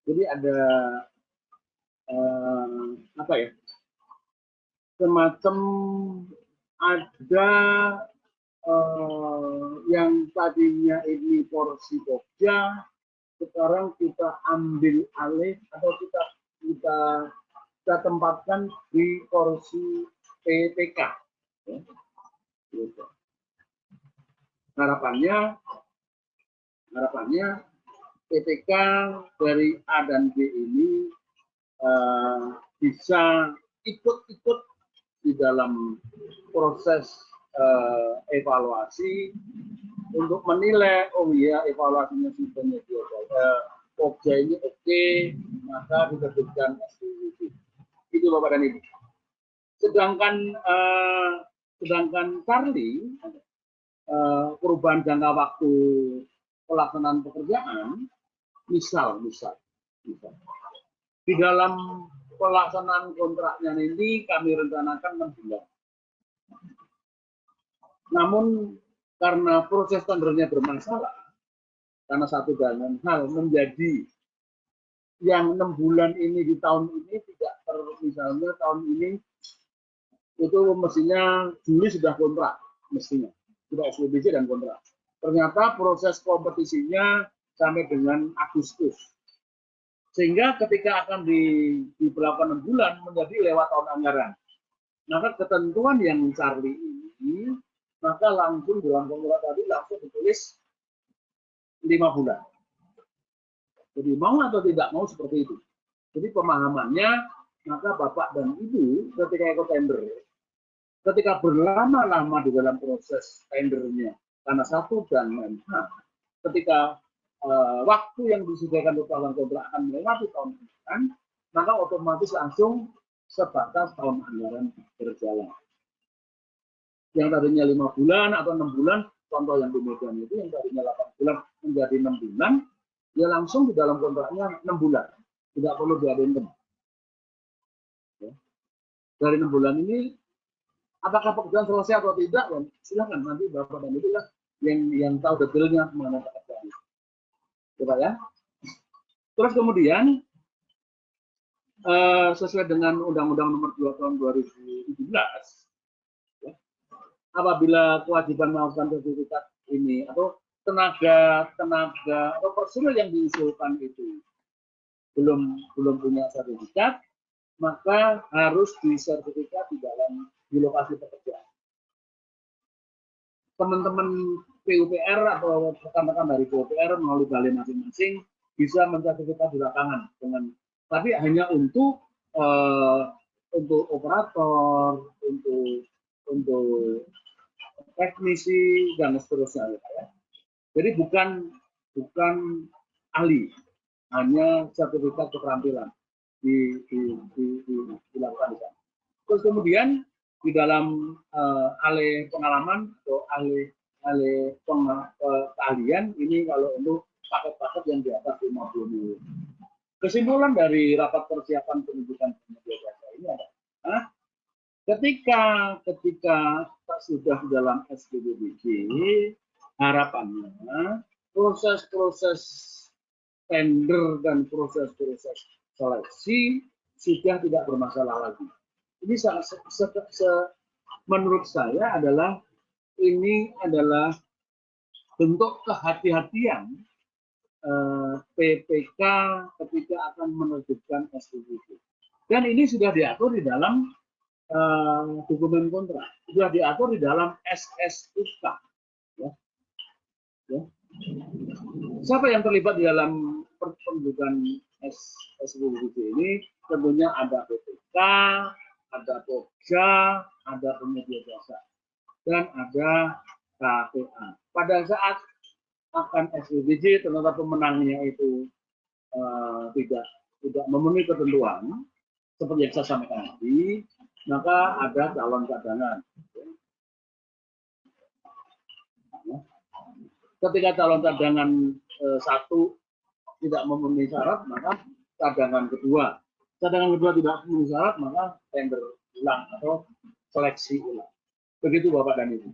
Jadi ada semacam ada yang tadinya ini porsi Pokja, sekarang kita ambil alih atau kita tempatkan di porsi PPK. Ya. Harapannya PPK dari A dan B ini bisa ikut-ikut di dalam proses evaluasi untuk menilai, oh iya evaluasinya sudah Pokja ini oke, maka diterbitkan SPDD. Itu Bapak dan Ibu. Sedangkan Charlie, perubahan jangka waktu pelaksanaan pekerjaan, misal di dalam pelaksanaan kontraknya ini kami rencanakan 6 bulan. Namun karena proses tendernya bermasalah, karena satu dan hal menjadi yang 6 bulan ini di tahun ini tidak misalnya tahun ini itu mestinya Juli sudah kontrak, mestinya sudah SPBC dan kontrak. Ternyata proses kompetisinya sampai dengan Agustus. Sehingga ketika akan diberlakukan 6 bulan menjadi lewat tahun anggaran. Maka ketentuan yang Charlie ini, maka langsung dalam kontrak tadi langsung ditulis 5 bulan. Jadi mau atau tidak mau seperti itu. Jadi pemahamannya, maka Bapak dan Ibu ketika ikut tender, ketika berlama-lama di dalam proses tendernya, karena satu dan lain hal, ketika waktu yang disediakan untuk tahun kontrak akan melewati tahun anggaran, maka otomatis langsung sebatas tahun anggaran berjalan. Yang tadinya 5 bulan atau 6 bulan, contoh yang di Medan itu yang tadinya 8 bulan menjadi 6 bulan, ya langsung di dalam kontraknya 6 bulan, tidak perlu diadendum. Ya. Dari 6 bulan ini, apakah pekerjaan selesai atau tidak, ya, silakan nanti Bapak dan Ibu lah yang tahu detailnya mana pekerjaan. Coba ya. Terus kemudian sesuai dengan Undang-Undang Nomor 2 Tahun 2017, ya, apabila kewajiban melakukan sertifikat ini atau tenaga atau personil yang diusulkan itu belum punya sertifikat, maka harus disertifikat di lokasi pekerjaan. Teman-teman PUPR atau rekan-rekan dari PUPR melalui balai masing-masing bisa mensertifikat di lapangan tapi hanya untuk operator, untuk teknisi dan seterusnya. Ya. Jadi bukan ahli, hanya sertifikat keterampilan dilakukan di sana. Terus kemudian di dalam ahli pengalaman atau ahli keahlian ini kalau untuk paket-paket yang di atas 50 miliar. Kesimpulan dari rapat persiapan penunjukan penyedia jasa ini adalah ketika sudah di dalam SPDBJ, harapannya proses-proses tender dan proses-proses seleksi sudah tidak bermasalah lagi. Ini menurut saya adalah ini adalah bentuk kehati-hatian PPK ketika akan menerbitkan SPDBJ. Dan ini sudah diatur di dalam dokumen kontrak, sudah diatur di dalam SSUK. Ya. Ya. Siapa yang terlibat di dalam penunjukan SPDBJ ini? Tentunya ada PPK, ada Pokja, ada penyedia jasa, dan ada KPA. Pada saat akan SPDBJ, ternyata pemenangnya itu tidak memenuhi ketentuan, seperti yang saya sampaikan tadi, maka ada calon cadangan. Ketika calon cadangan satu tidak memenuhi syarat, maka cadangan kedua tidak memenuhi syarat, maka tender ulang atau seleksi ulang. Begitu Bapak dan Ibu.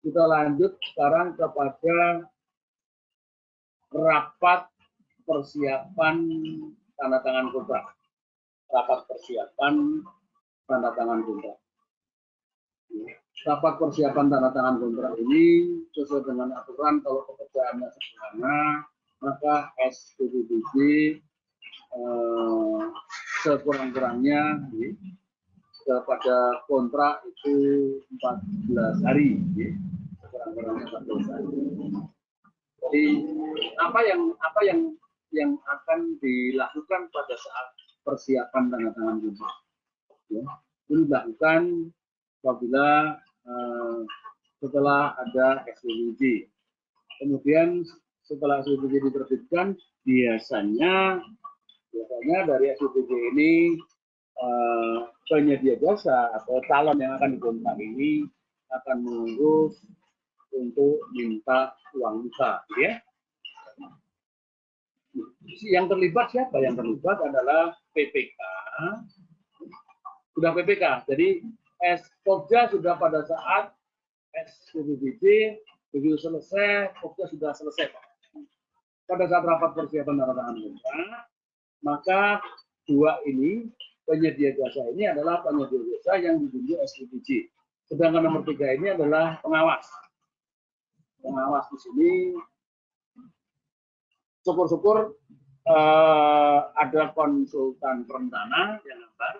Kita lanjut sekarang kepada rapat persiapan tanda tangan kontrak. Rapat persiapan tanda tangan kontrak. Rapat persiapan tanda tangan kontrak ini sesuai dengan aturan kalau pekerjaannya sederhana, maka SPDBJ sekurang-kurangnya pada kontrak itu 14 hari. Sekurang-kurangnya 14 hari. Jadi apa yang akan dilakukan pada saat persiapan tanda tangan kontrak? Ya, ini dilakukan apabila setelah ada SPDBJ. Kemudian setelah SPDBJ diterbitkan, biasanya dari SPDBJ ini penyedia jasa atau calon yang akan dikontrak ini akan mengurus untuk minta uang muka, ya. Yang terlibat siapa? Yang terlibat adalah PPK. Sudah PPK. Jadi Pokja sudah pada saat SPDBJ begitu selesai, Pokja sudah selesai. Pada saat rapat persiapan tanda tangan kontrak, maka dua ini penyedia jasa ini adalah penyedia jasa yang ditunjuk SPDBJ. Sedangkan nomor 3 ini adalah pengawas. Pengawas di sini syukur-syukur ada konsultan perencana yang gambar,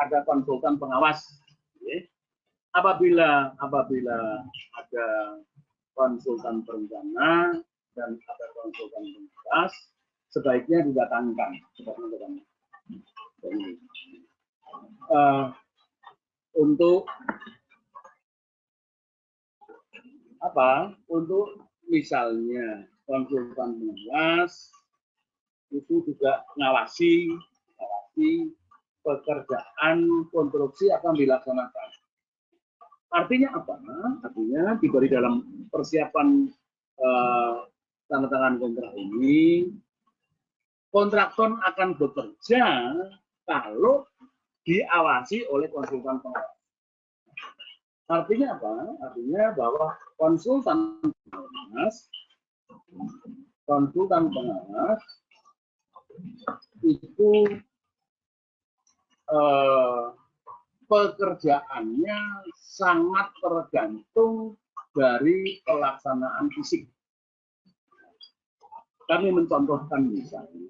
ada konsultan pengawas. Apabila ada konsultan perencana dan ada konsultan pengawas, sebaiknya didatangkan. Untuk apa? Untuk misalnya konsultan pengawas itu juga ngawasi pekerjaan konstruksi akan dilaksanakan. Artinya apa? Artinya diberi dalam persiapan tanda tangan kontrak ini, kontraktor akan bekerja kalau diawasi oleh konsultan pengawas. Artinya apa? Artinya bahwa konsultan pengawas itu pekerjaannya sangat tergantung dari pelaksanaan fisik. Kami mencontohkan misalnya,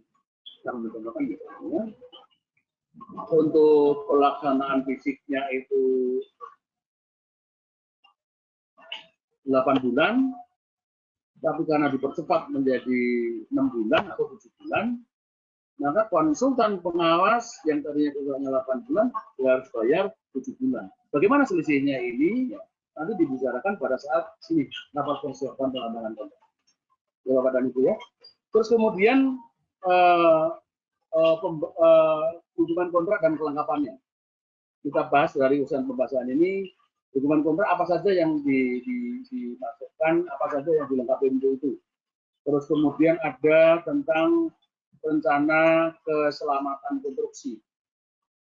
untuk pelaksanaan fisiknya itu 8 bulan, tapi karena dipercepat menjadi 6 bulan atau 7 bulan, maka konsultan pengawas yang tadinya ukurannya 8 bulan, dia harus bayar 7 bulan. Bagaimana selisihnya ini? Ya, nanti dibicarakan pada saat sini, rapat persiapan penandatangan kontrak. Ya, Bapak dan Ibu ya. Terus kemudian hubungan kontrak dan kelengkapannya. Kita bahas dari urusan pembahasan ini, hubungan kontrak apa saja yang dimasukkan, apa saja yang dilengkapi untuk itu. Terus kemudian ada tentang rencana keselamatan konstruksi.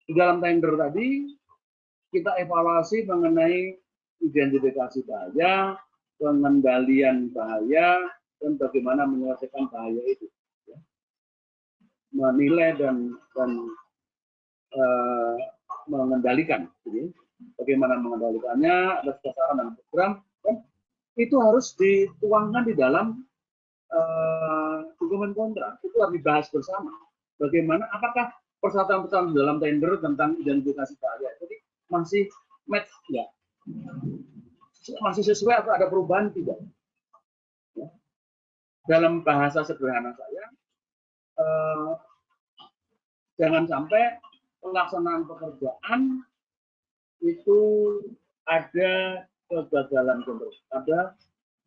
Di dalam tender tadi, kita evaluasi mengenai identifikasi bahaya, pengendalian bahaya, dan bagaimana menyelesaikan bahaya itu. Menilai dan mengendalikan. Jadi, bagaimana mengendalikannya, ada sasaran dan program, dan itu harus dituangkan di dalam dokumen kontrak. Itu harus dibahas bersama. Bagaimana, apakah persyaratan-persyaratan dalam tender tentang identifikasi bahaya jadi masih match tidak? Masih sesuai atau ada perubahan tidak? Ya. Dalam bahasa sederhana saya, jangan sampai pelaksanaan pekerjaan itu ada kegagalan konstruksi, ada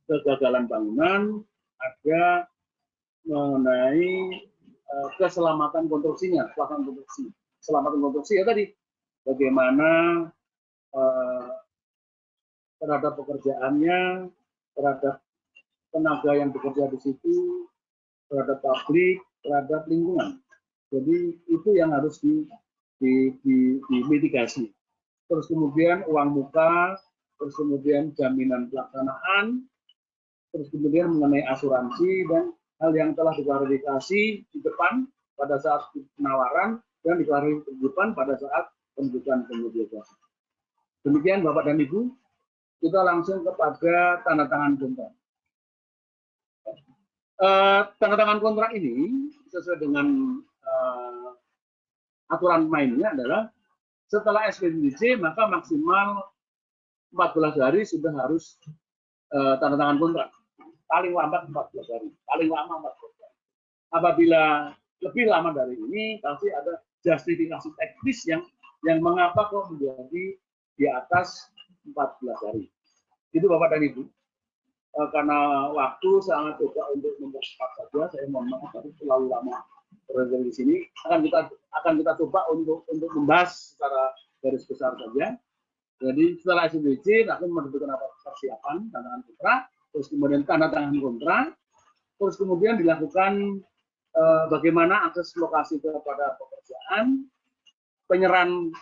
kegagalan bangunan, ada mengenai keselamatan konstruksinya, keselamatan konstruksi ya tadi, bagaimana terhadap pekerjaannya, terhadap tenaga yang bekerja di situ, terhadap publik, terhadap lingkungan. Jadi itu yang harus dimitigasi. Terus kemudian uang muka, terus kemudian jaminan pelaksanaan, terus kemudian mengenai asuransi dan hal yang telah diklarifikasi di depan pada saat penawaran dan diklarifikasi di depan pada saat pembukaan penyedia jasa. Demikian Bapak dan Ibu, kita langsung kepada tanda tangan kontrak. Tanda tangan kontrak ini sesuai dengan aturan mainnya adalah setelah SPDC maka maksimal 14 hari sudah harus tanda tangan kontrak. Paling lambat 14 hari, paling lama 14 hari. Apabila lebih lama dari ini, pasti ada justifikasi teknis yang mengapa kok menjadi di atas 14 hari. Itu Bapak dan Ibu. Karena waktu sangat juga untuk mempercepat saja, saya mohon maaf tapi terlalu lama berada di sini. Akan kita coba untuk membahas secara garis besar saja. Jadi setelah SPDC, akan menentukan persiapan tanda tangan kontrak, terus kemudian tanda tangan kontrak, terus kemudian dilakukan bagaimana akses lokasi kepada pekerjaan, penyerahan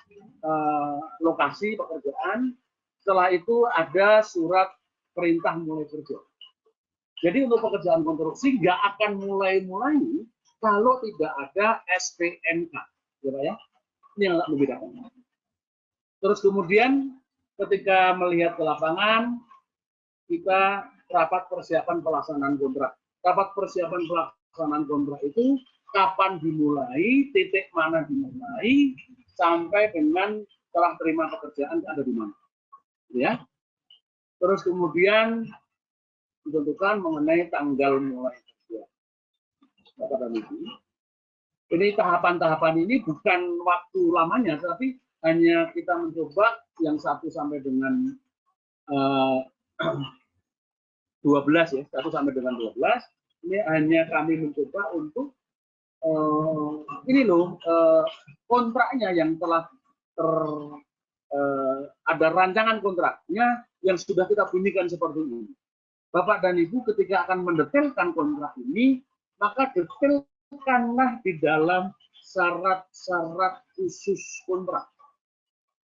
lokasi pekerjaan. Setelah itu ada surat perintah mulai kerja. Jadi untuk pekerjaan konstruksi nggak akan mulai kalau tidak ada SPNK, ya. Ini yang agak membedakan. Terus kemudian ketika melihat ke lapangan, kita rapat persiapan pelaksanaan kontrak. Rapat persiapan pelaksanaan kontrak itu kapan dimulai, titik mana dimulai, sampai dengan setelah terima pekerjaan ada di mana. Ya. Terus kemudian ditentukan mengenai tanggal mulai kerja. Bapak dan Ibu. Ini tahapan-tahapan ini bukan waktu lamanya, tapi hanya kita mencoba yang 1 sampai dengan 12 ya, 1 sampai dengan 12. Ini hanya kami mencoba untuk ini loh kontraknya yang telah ada rancangan kontraknya yang sudah kita bunyikan seperti ini. Bapak dan Ibu ketika akan mendetailkan kontrak ini, maka detailkanlah di dalam syarat-syarat khusus kontrak.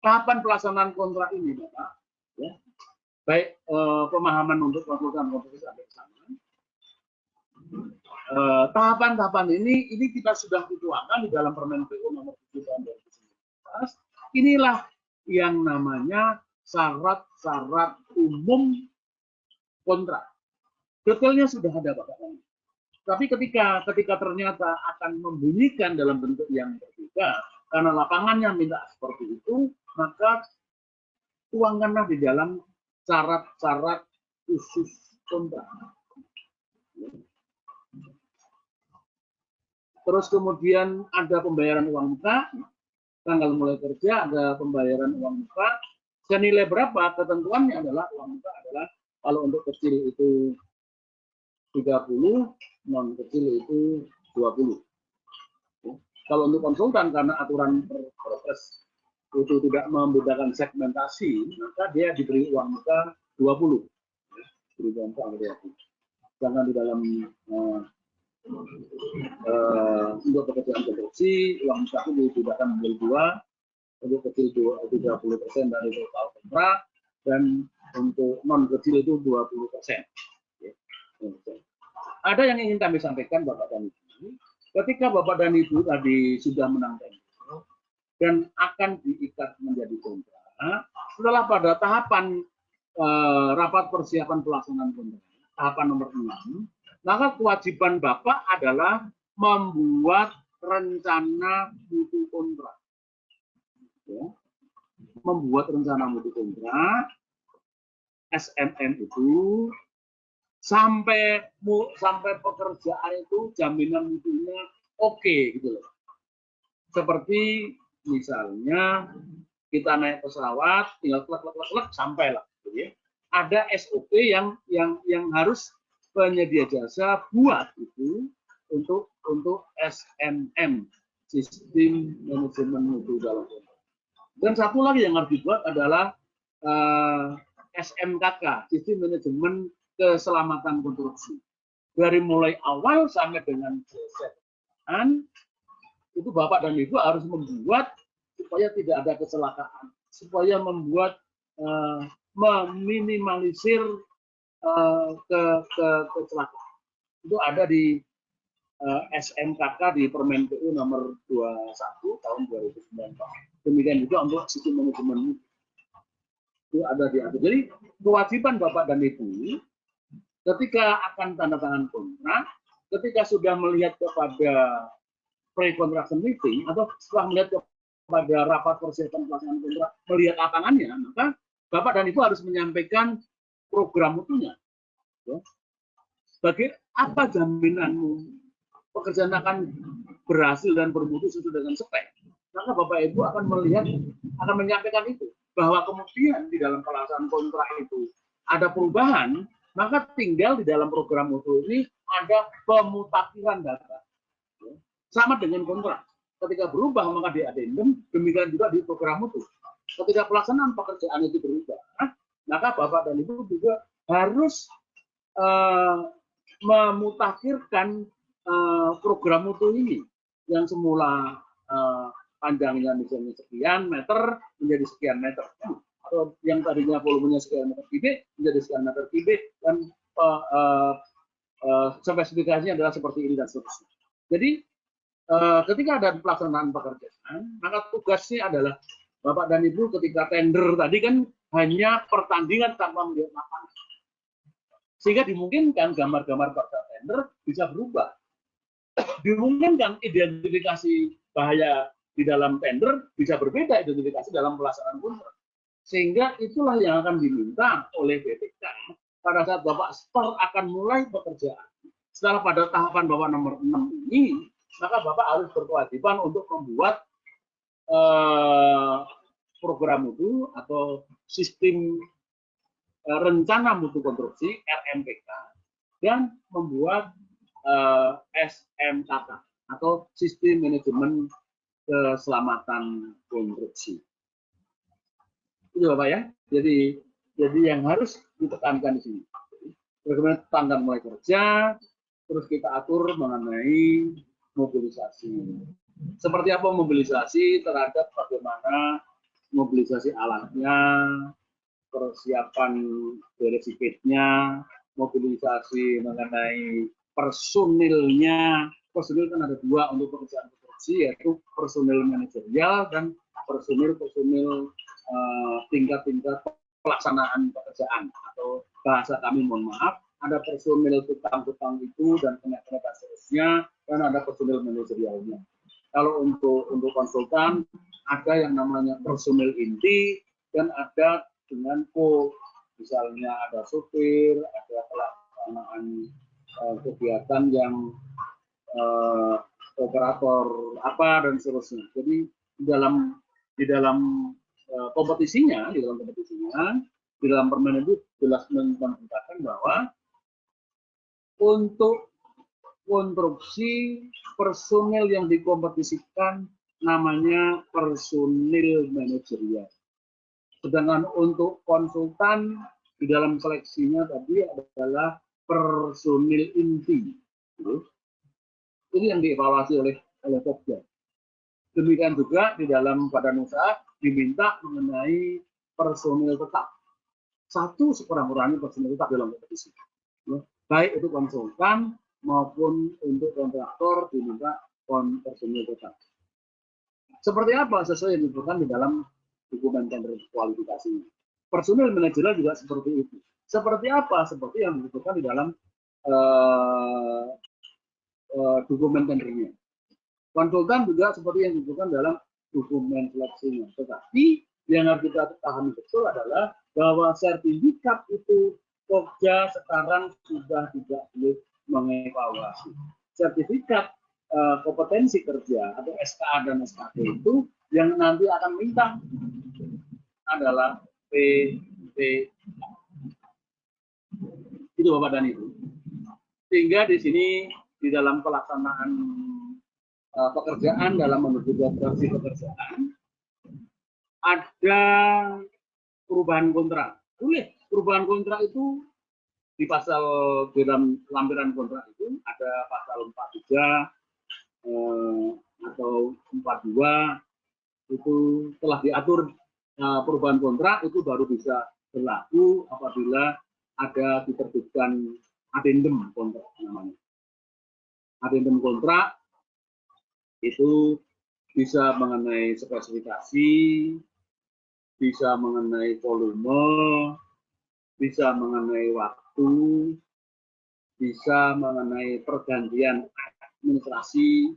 Tahapan pelaksanaan kontrak ini, Bapak, ya, baik pemahaman untuk konsultan-konsultan sampai sana. Tahapan-tahapan ini kita sudah tuangkan di dalam Permen PU nomor 7 tahun 2019. Inilah yang namanya syarat-syarat umum kontrak. Detailnya sudah ada, Bapak. Tapi ketika ternyata akan membunyikan dalam bentuk yang berbeda, karena lapangannya minta seperti itu, maka tuangkanlah di dalam syarat-syarat khusus kontrak. Terus kemudian ada pembayaran uang muka, tanggal mulai kerja, ada pembayaran uang muka, senilai berapa, ketentuannya adalah uang muka adalah kalau untuk kecil itu 30, non kecil itu 20. Kalau untuk konsultan karena aturan Perpres itu tidak membedakan segmentasi, maka dia diberi uang muka 20. Diberi uang muka 20. Sedangkan di dalam untuk pekerjaan konstruksi, uang muka itu dibedakan menjadi 2, untuk kecil 30% dari total kontrak, dan untuk non kecil itu 20%. Ada yang ingin kami sampaikan, Bapak dan Ibu. Ketika Bapak dan Ibu tadi sudah menang tender dan akan diikat menjadi kontrak, setelah pada tahapan rapat persiapan pelaksanaan kontrak, tahapan nomor 6, maka kewajiban Bapak adalah membuat rencana mutu kontrak. Ya. Membuat rencana mutu kontrak, SMM itu, sampai pekerjaan itu jaminan mutunya oke, gitu loh. Seperti misalnya kita naik pesawat, tinggal klek sampai lah, gitu ya. Ada SOP yang harus penyedia jasa buat itu untuk SMM, sistem manajemen mutu dalam kontrak. Dan satu lagi yang harus dibuat adalah SMKK, sistem manajemen keselamatan konstruksi. Dari mulai awal sampai dengan selesai, itu Bapak dan Ibu harus membuat supaya tidak ada kecelakaan, supaya membuat meminimalisir kecelakaan. Itu ada di SMKK di Permen PU nomor 21 tahun 2019. Demikian juga untuk sistem manajemen itu ada di atas. Jadi kewajiban Bapak dan Ibu ketika akan tanda tangan kontrak, ketika sudah melihat kepada pre-construction meeting atau setelah melihat kepada rapat persiapan pelaksanaan kontrak, melihat lapangannya, maka Bapak dan Ibu harus menyampaikan program mutunya. Ya. Sebagai apa jaminanmu pekerjaan akan berhasil dan bermutu sesuai dengan spek? Maka Bapak Ibu akan menyampaikan itu, bahwa kemudian di dalam pelaksanaan kontrak itu ada perubahan, maka tinggal di dalam program mutu ini ada pemutakhiran data. Sama dengan kontrak. Ketika berubah maka di addendum, demikian juga di program mutu. Ketika pelaksanaan pekerjaan itu berubah, maka Bapak dan Ibu juga harus memutakhirkan program mutu ini yang semula panjangnya misalnya sekian meter menjadi sekian meter, atau yang tadinya volumenya sekian meter kubik menjadi sekian meter kubik, dan spesifikasinya adalah seperti ini dan seterusnya. Jadi ketika ada pelaksanaan pekerjaan, maka tugasnya adalah Bapak dan Ibu ketika tender tadi kan hanya pertandingan tanpa melihat lapangan, sehingga dimungkinkan gambar-gambar pada tender bisa berubah. dimungkinkan identifikasi bahaya di dalam tender bisa berbeda identifikasi dalam pelaksanaan kontrak. Sehingga itulah yang akan diminta oleh BPK pada saat Bapak start akan mulai pekerjaan. Setelah pada tahapan Bapak nomor 6 ini, maka Bapak harus berkewajiban untuk membuat program mutu atau sistem rencana mutu konstruksi RMPK dan membuat SMKK atau sistem manajemen keselamatan konstruksi. Itu Bapak ya. Jadi yang harus ditekankan di sini. Bagaimana tanggal mulai kerja, terus kita atur mengenai mobilisasi. Seperti apa mobilisasi terhadap bagaimana mobilisasi alatnya, persiapan verifikasinya, mobilisasi mengenai personilnya. Personil kan ada dua untuk pekerjaan konstruksi, yaitu personil manajerial dan personil tingkat-tingkat pelaksanaan pekerjaan, atau bahasa kami mohon maaf, ada personil tukang-tukang itu dan penyakit seterusnya, dan ada personil manajerialnya. Kalau untuk konsultan ada yang namanya personil inti dan ada dengan misalnya ada supir, ada pelaksanaan kegiatan yang operator apa dan seterusnya. Jadi di dalam kompetisinya, di dalam permen itu jelas menentukan bahwa untuk konstruksi personil yang dikompetisikan namanya personil manajerial. Sedangkan untuk konsultan di dalam seleksinya tadi adalah personil inti. Ini yang dievaluasi oleh Pokja. Demikian juga di dalam badan usaha diminta mengenai personil tetap. Satu sekurang-kurangnya personil tetap dalam kompetisi. Baik itu konsultan maupun untuk kontraktor diminta personil tetap. Seperti apa sesuai yang disebutkan di dalam dokumen tender kualifikasi. Personil manajerial juga seperti itu. Seperti apa? Seperti yang disebutkan di dalam dokumen tendernya. Konsultan juga seperti yang disebutkan dalam dokumen seleksinya. Tetapi yang harus kita pahami betul adalah bahwa sertifikat itu Pokja sekarang sudah tidak boleh mengevaluasi. Sertifikat kompetensi kerja atau SKA dan SKT itu yang nanti akan minta adalah PT. Itu Bapak dan Ibu. Sehingga di sini di dalam pelaksanaan pekerjaan, dalam menuju operasi pekerjaan, ada perubahan kontrak. Boleh perubahan kontrak itu di pasal dalam lampiran kontrak itu ada pasal 43 atau 42 itu telah diatur perubahan kontrak itu baru bisa berlaku apabila ada diterbitkan adendum kontrak namanya. Adendum kontrak itu bisa mengenai spesifikasi, bisa mengenai volume, bisa mengenai waktu, bisa mengenai pergantian administrasi.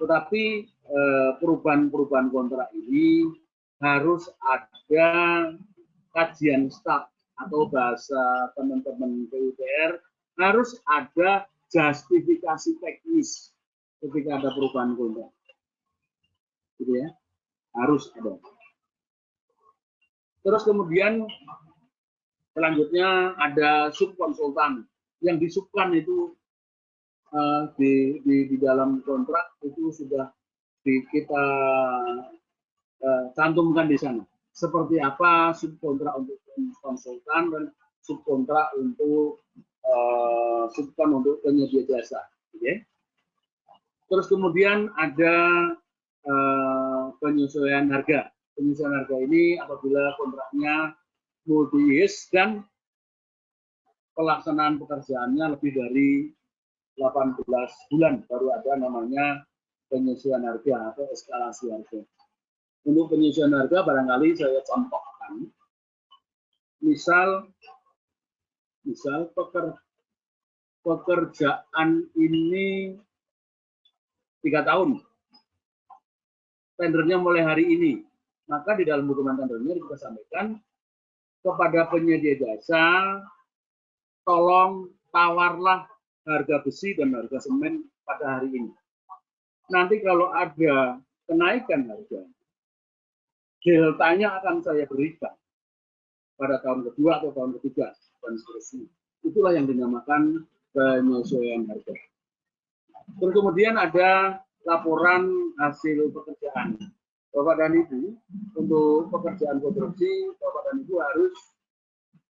Tetapi perubahan-perubahan kontrak ini harus ada kajian staf atau bahasa teman-teman PUPR, harus ada justifikasi teknis ketika ada perubahan kontrak. Gitu ya, harus ada. Terus kemudian selanjutnya ada subkonsultan. Yang disubkan itu di dalam kontrak itu sudah kita cantumkan di sana. Seperti apa subkontrak untuk konsultan dan subkontrak untuk penyedia jasa. Okay. Terus kemudian ada penyesuaian harga. Penyesuaian harga ini apabila kontraknya multi-years dan pelaksanaan pekerjaannya lebih dari 18 bulan baru ada namanya penyesuaian harga atau eskalasi harga. Untuk penyesuaian harga barangkali saya contohkan. Misal pekerjaan ini 3 tahun, tendernya mulai hari ini, maka di dalam dokumen tendernya kita sampaikan kepada penyedia jasa, tolong tawarlah harga besi dan harga semen pada hari ini. Nanti kalau ada kenaikan harga, deltanya akan saya berikan pada tahun kedua atau tahun ketiga dan seterusnya. Itulah yang dinamakan penyesuaian harga. Terus kemudian ada laporan hasil pekerjaan. Bapak dan Ibu, untuk pekerjaan konstruksi, Bapak dan Ibu harus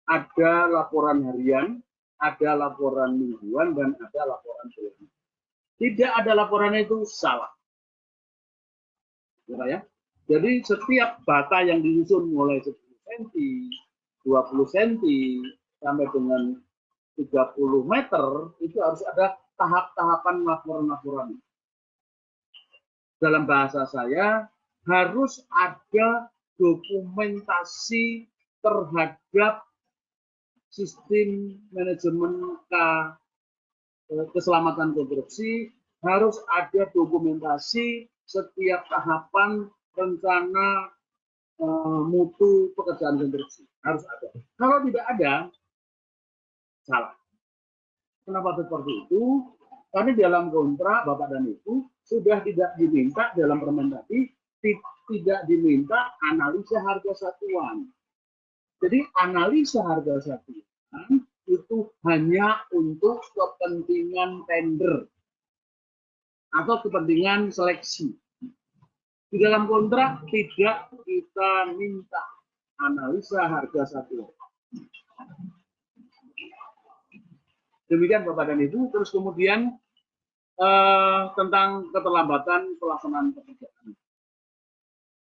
ada laporan harian, ada laporan mingguan, dan ada laporan bulanan. Tidak ada laporan itu salah. Ya, jadi setiap bata yang disusun mulai 10 cm, 20 cm, sampai dengan 30 meter, itu harus ada tahap-tahapan laporan-laporan. Dalam bahasa saya, harus ada dokumentasi terhadap sistem manajemen keselamatan konstruksi, harus ada dokumentasi setiap tahapan rencana mutu pekerjaan konstruksi. Harus ada. Kalau tidak ada, salah. Kenapa seperti itu? Karena dalam kontrak Bapak dan Ibu sudah tidak diminta dalam permen tadi, tidak diminta analisa harga satuan. Jadi analisa harga satuan itu hanya untuk kepentingan tender atau kepentingan seleksi. Di dalam kontrak tidak kita minta analisa harga satuan. Demikian Bapak dan Ibu. Terus kemudian tentang keterlambatan pelaksanaan pekerjaan.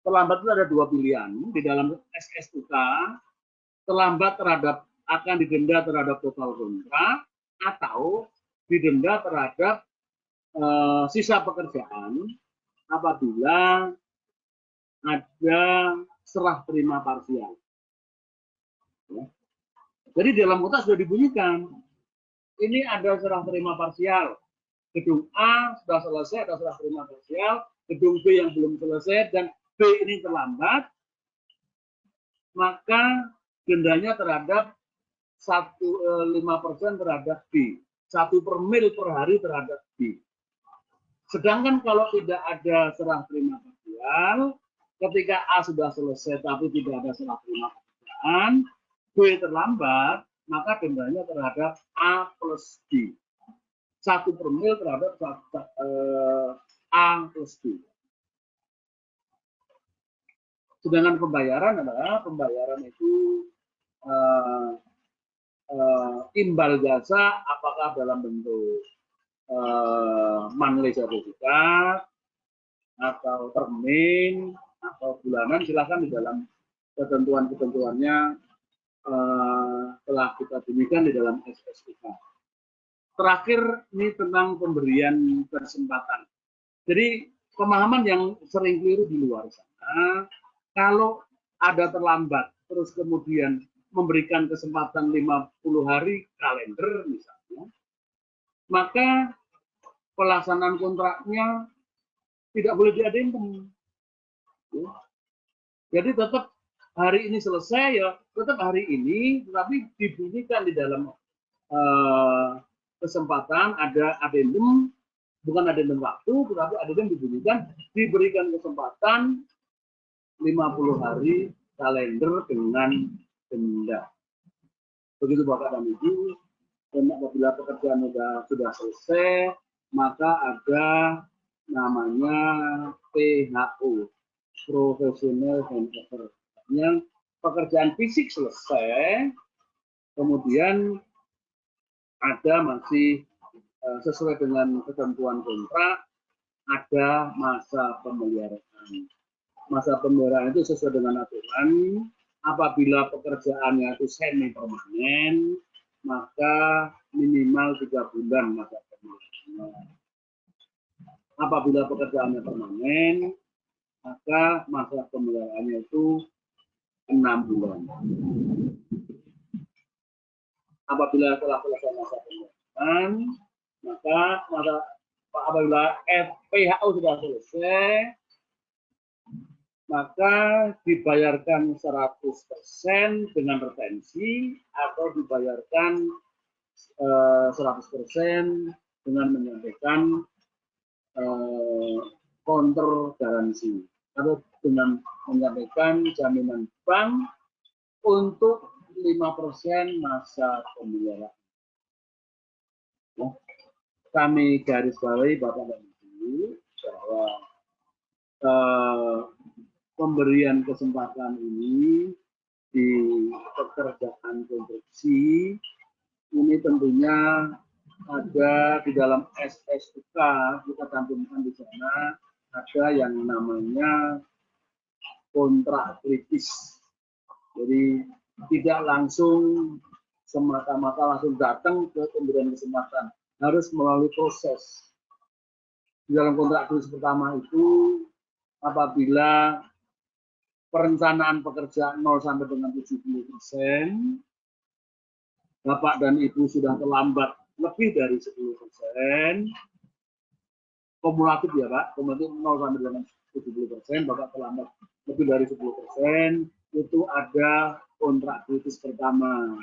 Terlambat itu ada 2 pilihan di dalam SSUK. Terlambat terhadap akan didenda terhadap total kontrak atau didenda terhadap sisa pekerjaan apabila ada serah terima parsial. Ya. Jadi dalam kontrak sudah dibunyikan, ini ada serah terima parsial. Gedung A sudah selesai, ada serah terima parsial. Gedung B yang belum selesai dan B ini terlambat, maka dendanya terhadap 5% terhadap B, 1 per mil per hari terhadap B. Sedangkan kalau tidak ada serah terima parsial, ketika A sudah selesai tapi tidak ada serah terima pekerjaan, B terlambat, maka dendanya terhadap A plus B. 1 per mil terhadap A plus B. Sedangkan pembayaran adalah pembayaran itu imbal jasa, apakah dalam bentuk monthly sertifikat atau termin atau bulanan, silakan di dalam ketentuan-ketentuannya telah kita bunyikan di dalam SSUK. Terakhir ini tentang pemberian kesempatan. Jadi pemahaman yang sering keliru di luar sana, kalau ada terlambat terus kemudian memberikan kesempatan 50 hari kalender misalnya, maka pelaksanaan kontraknya tidak boleh diadendum. Jadi tetap hari ini selesai ya, tetap hari ini, tetapi dibunyikan di dalam kesempatan ada adendum, bukan adendum waktu, tetapi adendum dibunyikan, diberikan kesempatan 50 hari kalender dengan denda. Begitu Bapak dan Ibu. Dan apabila pekerjaan sudah selesai, maka ada namanya PHO, Professional Handover. Yang pekerjaan fisik selesai, kemudian ada masih sesuai dengan ketentuan kontrak, ada masa pemeliharaan. Masa pemeliharaan itu sesuai dengan aturan, apabila pekerjaannya itu semi permanen, maka minimal 3 bulan masa pemeliharaan. Apabila pekerjaannya permanen, maka masa pemeliharaannya itu 6 bulan. Apabila telah selesai masa pemeliharaan, pendanaan, maka apabila PHU sudah selesai, maka dibayarkan 100% dengan retensi atau dibayarkan 100% dengan menyampaikan counter garansi atau dengan menyampaikan jaminan bank untuk 5% masa pembayaran. Kami garis bawahi Bapak dan Ibu bahwa pemberian kesempatan ini di pekerjaan konstruksi ini tentunya ada di dalam SSUK, kita cantumkan di sana ada yang namanya kontrak kritis. Jadi tidak langsung semata-mata langsung datang ke pemberian kesempatan, harus melalui proses. Di dalam kontrak kritis pertama itu apabila perencanaan pekerjaan 0 sampai dengan 70%, Bapak dan Ibu sudah terlambat lebih dari 10%, kumulatif ya Pak, kumulatif 0 sampai dengan 70%, Bapak terlambat lebih dari 10%, itu ada kontrak kritis pertama.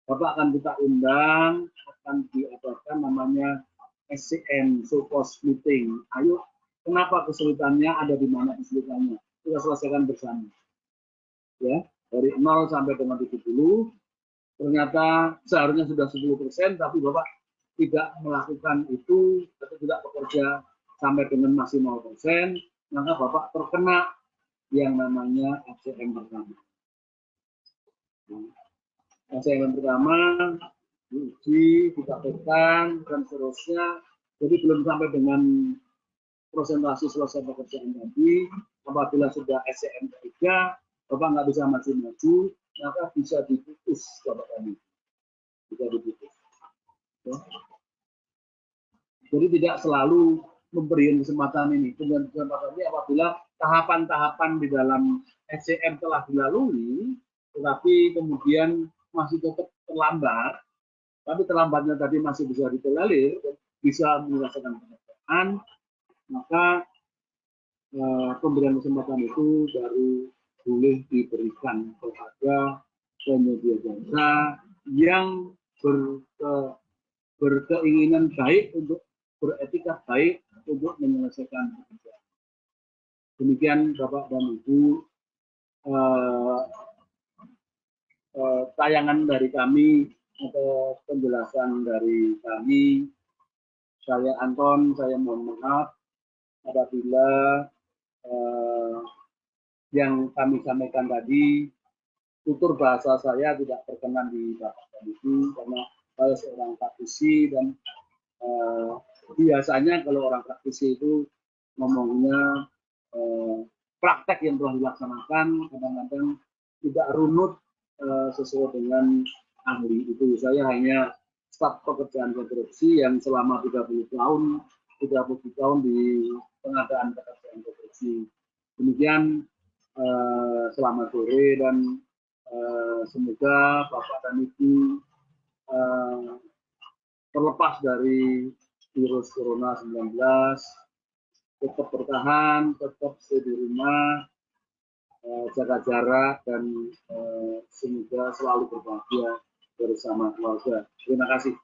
Bapak akan kita undang, akan diadakan namanya SCM, show cause meeting. Ayo, kenapa kesulitannya, ada di mana kesulitannya? Kita selesaikan bersama. Ya, dari 0 sampai dengan 70, ternyata seharusnya sudah 10%, tapi Bapak tidak melakukan itu, atau tidak bekerja sampai dengan masih 0%, maka Bapak terkena yang namanya ACM pertama. ACM pertama diuji, dikatakan, dan seterusnya. Jadi belum sampai dengan presentasi selesai pekerjaan tadi, apabila sudah SCM ketiga, Bapak nggak bisa maju-maju, maka bisa diputus Bapak kami. Bisa diputus. Ya. Jadi tidak selalu memberi kesempatan ini. Kesempatan ini apabila tahapan-tahapan di dalam SCM telah dilalui, tetapi kemudian masih tetap terlambat, tapi terlambatnya tadi masih bisa ditolerir, bisa menyelesaikan pekerjaan, maka pemberian kesempatan itu baru boleh diberikan kepada penyedia jasa yang berkeinginan baik, untuk beretika baik untuk menyelesaikan pekerjaan. Demikian Bapak dan Ibu, tayangan dari kami atau penjelasan dari kami. Saya Anton, saya mohon maaf apabila yang kami sampaikan tadi tutur bahasa saya tidak berkenan di Bapak dan Ibu, karena saya seorang praktisi dan biasanya kalau orang praktisi itu ngomongnya praktek yang telah dilaksanakan, kadang-kadang tidak runut sesuai dengan ahli itu. Saya hanya staf pekerjaan konstruksi yang selama 30 tahun di pengadaan pekerjaan konstruksi. Demikian selamat sore, dan semoga Bapak dan Ibu terlepas dari virus Corona 19, tetap bertahan, tetap stay di rumah, jaga jarak, dan semoga selalu berbahagia bersama keluarga. Terima kasih.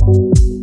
Thank you.